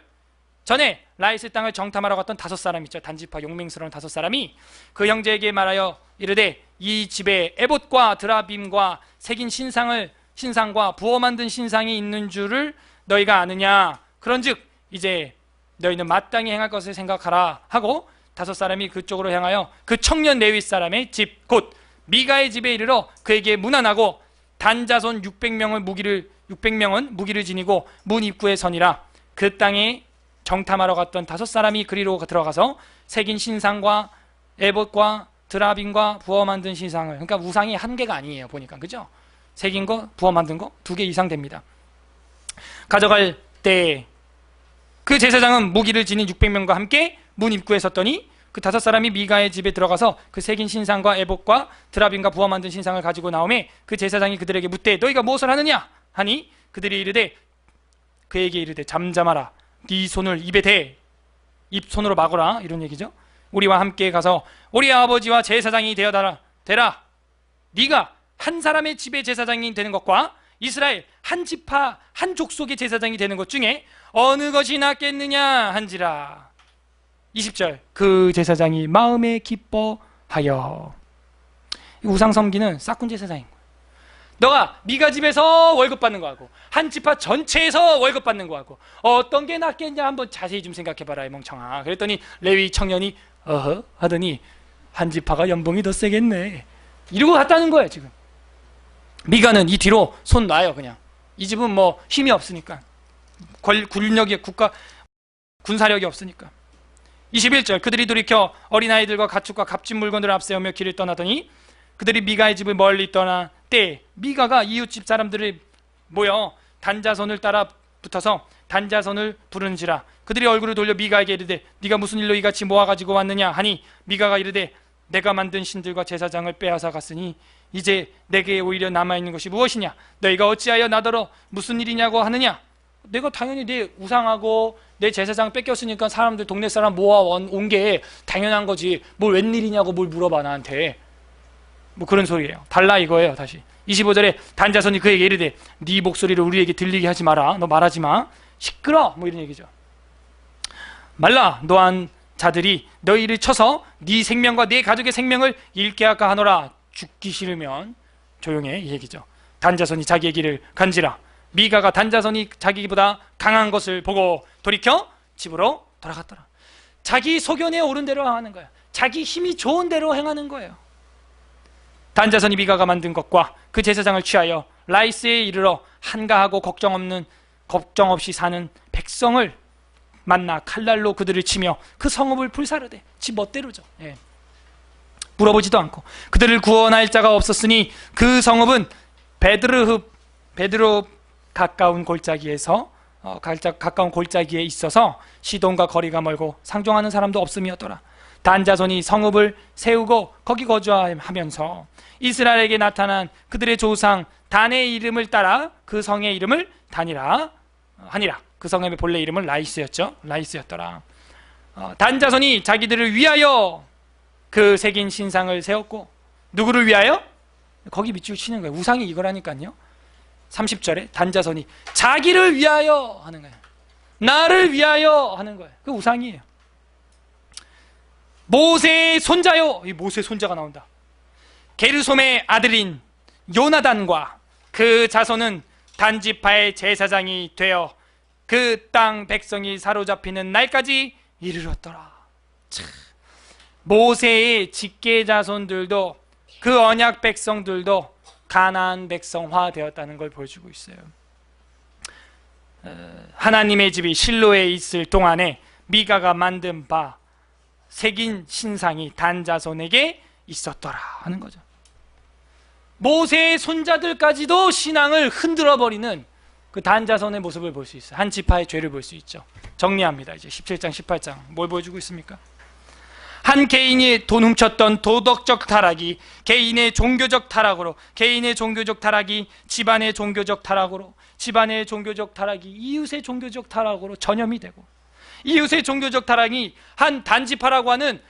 전에 라이스 땅을 정탐하러 갔던 5사람 있죠. 단지파 용맹스러운 5사람이 그 형제에게 말하여 이르되 이 집에 에봇과 드라빔과 새긴 신상과 부어 만든 신상이 있는 줄을 너희가 아느냐. 그런즉 이제 너희는 마땅히 행할 것을 생각하라 하고 5사람이 그쪽으로 향하여 그 청년 레위 사람의 집 곧 미가의 집에 이르러 그에게 문안하고 단자손 600명은 무기를 지니고 문 입구에 서니라. 그 땅에 정탐하러 갔던 5사람이 그리로 들어가서 새긴 신상과 에봇과 드라빔과 부어 만든 신상을, 그러니까 우상이 한 개가 아니에요. 보니까 그죠? 새긴 거, 부어 만든 거 2개 이상 됩니다. 가져갈 때 그 제사장은 무기를 지닌 600명과 함께 문 입구에 섰더니 그 5사람이 미가의 집에 들어가서 그 새긴 신상과 에봇과 드라빔과 부어 만든 신상을 가지고 나오매 그 제사장이 그들에게 묻되 너희가 무엇을 하느냐 하니 그들이 이르되 그에게 이르되 잠잠하라. 네 손을 입에 대 입 손으로 막으라. 이런 얘기죠. 우리와 함께 가서 우리 아버지와 제사장이 되라. 네가 한 사람의 집의 제사장이 되는 것과 이스라엘 한 지파 한 족속의 제사장이 되는 것 중에 어느 것이 낫겠느냐 한지라. 20절 그 제사장이 마음에 기뻐하여. 우상 섬기는 싹군 제사장인 거야. 너가 미가 집에서 월급 받는 거하고 한 지파 전체에서 월급 받는 거하고 어떤 게 낫겠냐 한번 자세히 좀 생각해봐라 이 멍청아. 그랬더니 레위 청년이 어허 하더니 한 지파가 연봉이 더 세겠네 이러고 갔다는 거야. 지금 미가는 이 뒤로 손 놔요. 그냥 이 집은 뭐 힘이 없으니까, 군력이 군사력이 없으니까. 21절 그들이 돌이켜 어린아이들과 가축과 값진 물건들을 앞세우며 길을 떠나더니 그들이 미가의 집을 멀리 떠나 때 미가가 이웃집 사람들을 모여 단자손을 따라 붙어서 단자손을 부르는지라. 그들이 얼굴을 돌려 미가에게 이르되 네가 무슨 일로 이같이 모아가지고 왔느냐 하니 미가가 이르되 내가 만든 신들과 제사장을 빼앗아 갔으니 이제 내게 오히려 남아있는 것이 무엇이냐. 너희가 어찌하여 나더러 무슨 일이냐고 하느냐. 내가 당연히 내 우상하고 내 제사장 뺏겼으니까 사람들 동네 사람 모아 온 게 당연한 거지 뭘 웬일이냐고 뭘 물어봐 나한테. 뭐 그런 소리예요. 달라 이거예요. 다시 25절에 단자손이 그에게 이르되 네 목소리를 우리에게 들리게 하지 마라. 너 말하지 마. 시끄러. 뭐 이런 얘기죠. 말라 노한 자들이 너희를 쳐서 네 생명과 네 가족의 생명을 잃게 할까 하노라. 죽기 싫으면 조용해 이 얘기죠. 단자손이 자기의 길을 간지라. 미가가 단자손이 자기보다 강한 것을 보고 돌이켜 집으로 돌아갔더라. 자기 소견에 옳은 대로 행하는 거야. 자기 힘이 좋은 대로 행하는 거예요. 단자손이 미가가 만든 것과 그 제사장을 취하여 라이스에 이르러 한가하고 걱정 없이 사는 백성을 만나 칼날로 그들을 치며 그 성읍을 불사르되 지 멋대로죠. 예. 물어보지도 않고 그들을 구원할 자가 없었으니 그 성읍은 베드로 가까운 골짜기에 있어서 시돈과 거리가 멀고 상종하는 사람도 없음이었더라. 단자손이 성읍을 세우고 거기 거주하면서 이스라엘에게 나타난 그들의 조상 단의 이름을 따라 그 성의 이름을 단이라 하니라. 그 성의 본래 이름은 라이스였더라. 단자손이 자기들을 위하여 그 새긴 신상을 세웠고 누구를 위하여? 거기 밑줄 치는 거예요. 우상이 이거라니까요. 30절에 단자손이 자기를 위하여 하는 거예요. 나를 위하여 하는 거예요. 그 우상이에요. 모세의 손자요. 이 모세의 손자가 나온다. 게르솜의 아들인 요나단과 그 자손은 단지파의 제사장이 되어 그 땅 백성이 사로잡히는 날까지 이르렀더라. 모세의 직계 자손들도 그 언약 백성들도 가나안 백성화 되었다는 걸 보여주고 있어요. 하나님의 집이 실로에 있을 동안에 미가가 만든 바 새긴 신상이 단자손에게 있었더라 하는 거죠. 모세의 손자들까지도 신앙을 흔들어 버리는 그 단자손의 모습을 볼 수 있어요. 한 지파의 죄를 볼 수 있죠. 정리합니다. 이제 17장 18장 뭘 보여주고 있습니까? 한 개인이 돈 훔쳤던 도덕적 타락이 개인의 종교적 타락으로, 개인의 종교적 타락이 집안의 종교적 타락으로, 집안의 종교적 타락이 이웃의 종교적 타락으로 전염이 되고, 이웃의 종교적 타락이 한 단지파라고 하는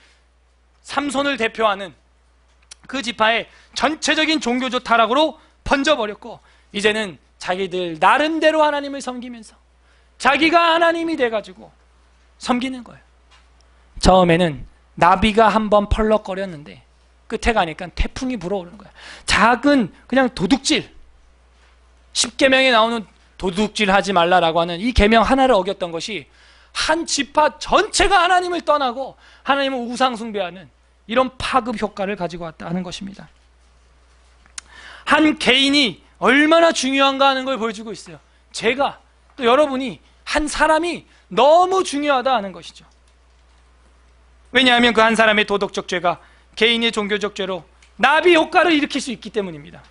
삼손을 대표하는 그 지파의 전체적인 종교적 타락으로 번져버렸고, 이제는 자기들 나름대로 하나님을 섬기면서 자기가 하나님이 돼가지고 섬기는 거예요. 처음에는 나비가 한번 펄럭거렸는데 끝에 가니까 태풍이 불어오는 거예요. 작은 그냥 도둑질, 10계명에 나오는 도둑질 하지 말라라고 하는 이 계명 하나를 어겼던 것이 한 지파 전체가 하나님을 떠나고 하나님을 우상 숭배하는 이런 파급 효과를 가지고 왔다 하는 것입니다. 한 개인이 얼마나 중요한가 하는 걸 보여주고 있어요. 제가 또 여러분이 한 사람이 너무 중요하다 하는 것이죠. 왜냐하면 그 한 사람의 도덕적 죄가 개인의 종교적 죄로 나비 효과를 일으킬 수 있기 때문입니다.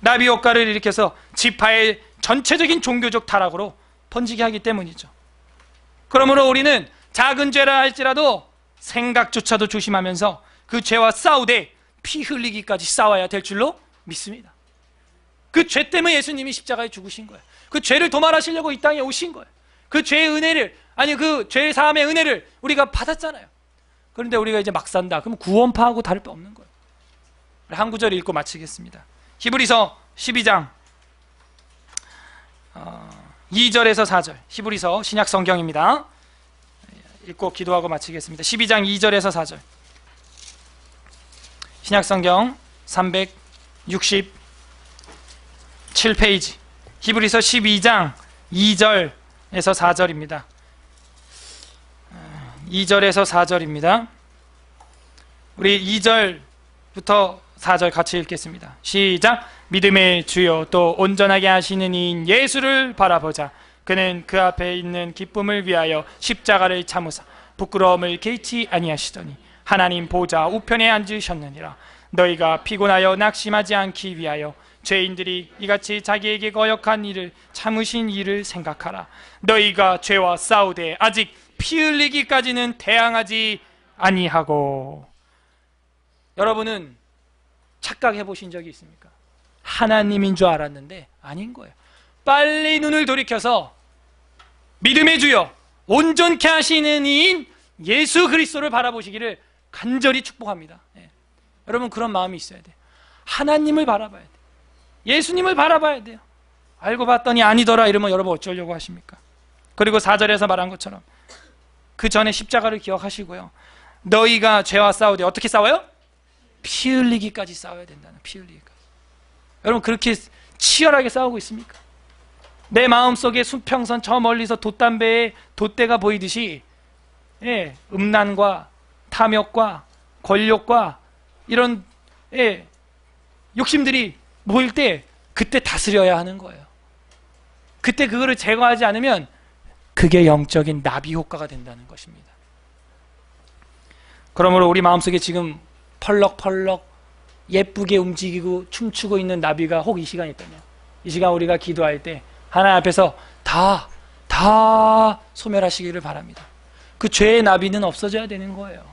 나비 효과를 일으켜서 지파의 전체적인 종교적 타락으로 번지게 하기 때문이죠. 그러므로 우리는 작은 죄라 할지라도 생각조차도 조심하면서 그 죄와 싸우되 피 흘리기까지 싸워야 될 줄로 믿습니다. 그 죄 때문에 예수님이 십자가에 죽으신 거예요. 그 죄를 도말하시려고 이 땅에 오신 거예요. 그 죄의 은혜를, 아니 그 죄 사함의 은혜를 우리가 받았잖아요. 그런데 우리가 이제 막 산다. 그럼 구원파하고 다를 바 없는 거예요. 한 구절 읽고 마치겠습니다. 히브리서 12장 2절에서 4절. 히브리서 신약 성경입니다. 읽고 기도하고 마치겠습니다. 12장 2절에서 4절. 신약 성경 367페이지. 히브리서 12장 2절에서 4절입니다. 2절에서 4절입니다. 우리 2절부터 4절 같이 읽겠습니다. 시작. 믿음의 주요 또 온전하게 하시는 이인 예수를 바라보자. 그는 그 앞에 있는 기쁨을 위하여 십자가를 참으사 부끄러움을 개의치 아니하시더니 하나님 보좌 우편에 앉으셨느니라. 너희가 피곤하여 낙심하지 않기 위하여 죄인들이 이같이 자기에게 거역한 일을 참으신 일을 생각하라. 너희가 죄와 싸우되 아직 피 흘리기까지는 대항하지 아니하고. 여러분은 착각해 보신 적이 있습니까? 하나님인 줄 알았는데 아닌 거예요. 빨리 눈을 돌이켜서 믿음의 주여 온전케 하시는 이인 예수 그리스도를 바라보시기를 간절히 축복합니다. 여러분 그런 마음이 있어야 돼요. 하나님을 바라봐야 돼요. 예수님을 바라봐야 돼요. 알고 봤더니 아니더라 이러면 여러분 어쩌려고 하십니까? 그리고 4절에서 말한 것처럼 그 전에 십자가를 기억하시고요. 너희가 죄와 싸우되 어떻게 싸워요? 피 흘리기까지 싸워야 된다는, 피 흘리기까지. 여러분 그렇게 치열하게 싸우고 있습니까? 내 마음속에 수평선 저 멀리서 돛담배에 돛대가 보이듯이 음란과 탐욕과 권력과 이런 욕심들이 모일 때 그때 다스려야 하는 거예요. 그때 그거를 제거하지 않으면 그게 영적인 나비 효과가 된다는 것입니다. 그러므로 우리 마음속에 지금 펄럭펄럭 예쁘게 움직이고 춤추고 있는 나비가 혹 이 시간 있다면 이 시간 우리가 기도할 때 하나님 앞에서 다 소멸하시기를 바랍니다. 그 죄의 나비는 없어져야 되는 거예요.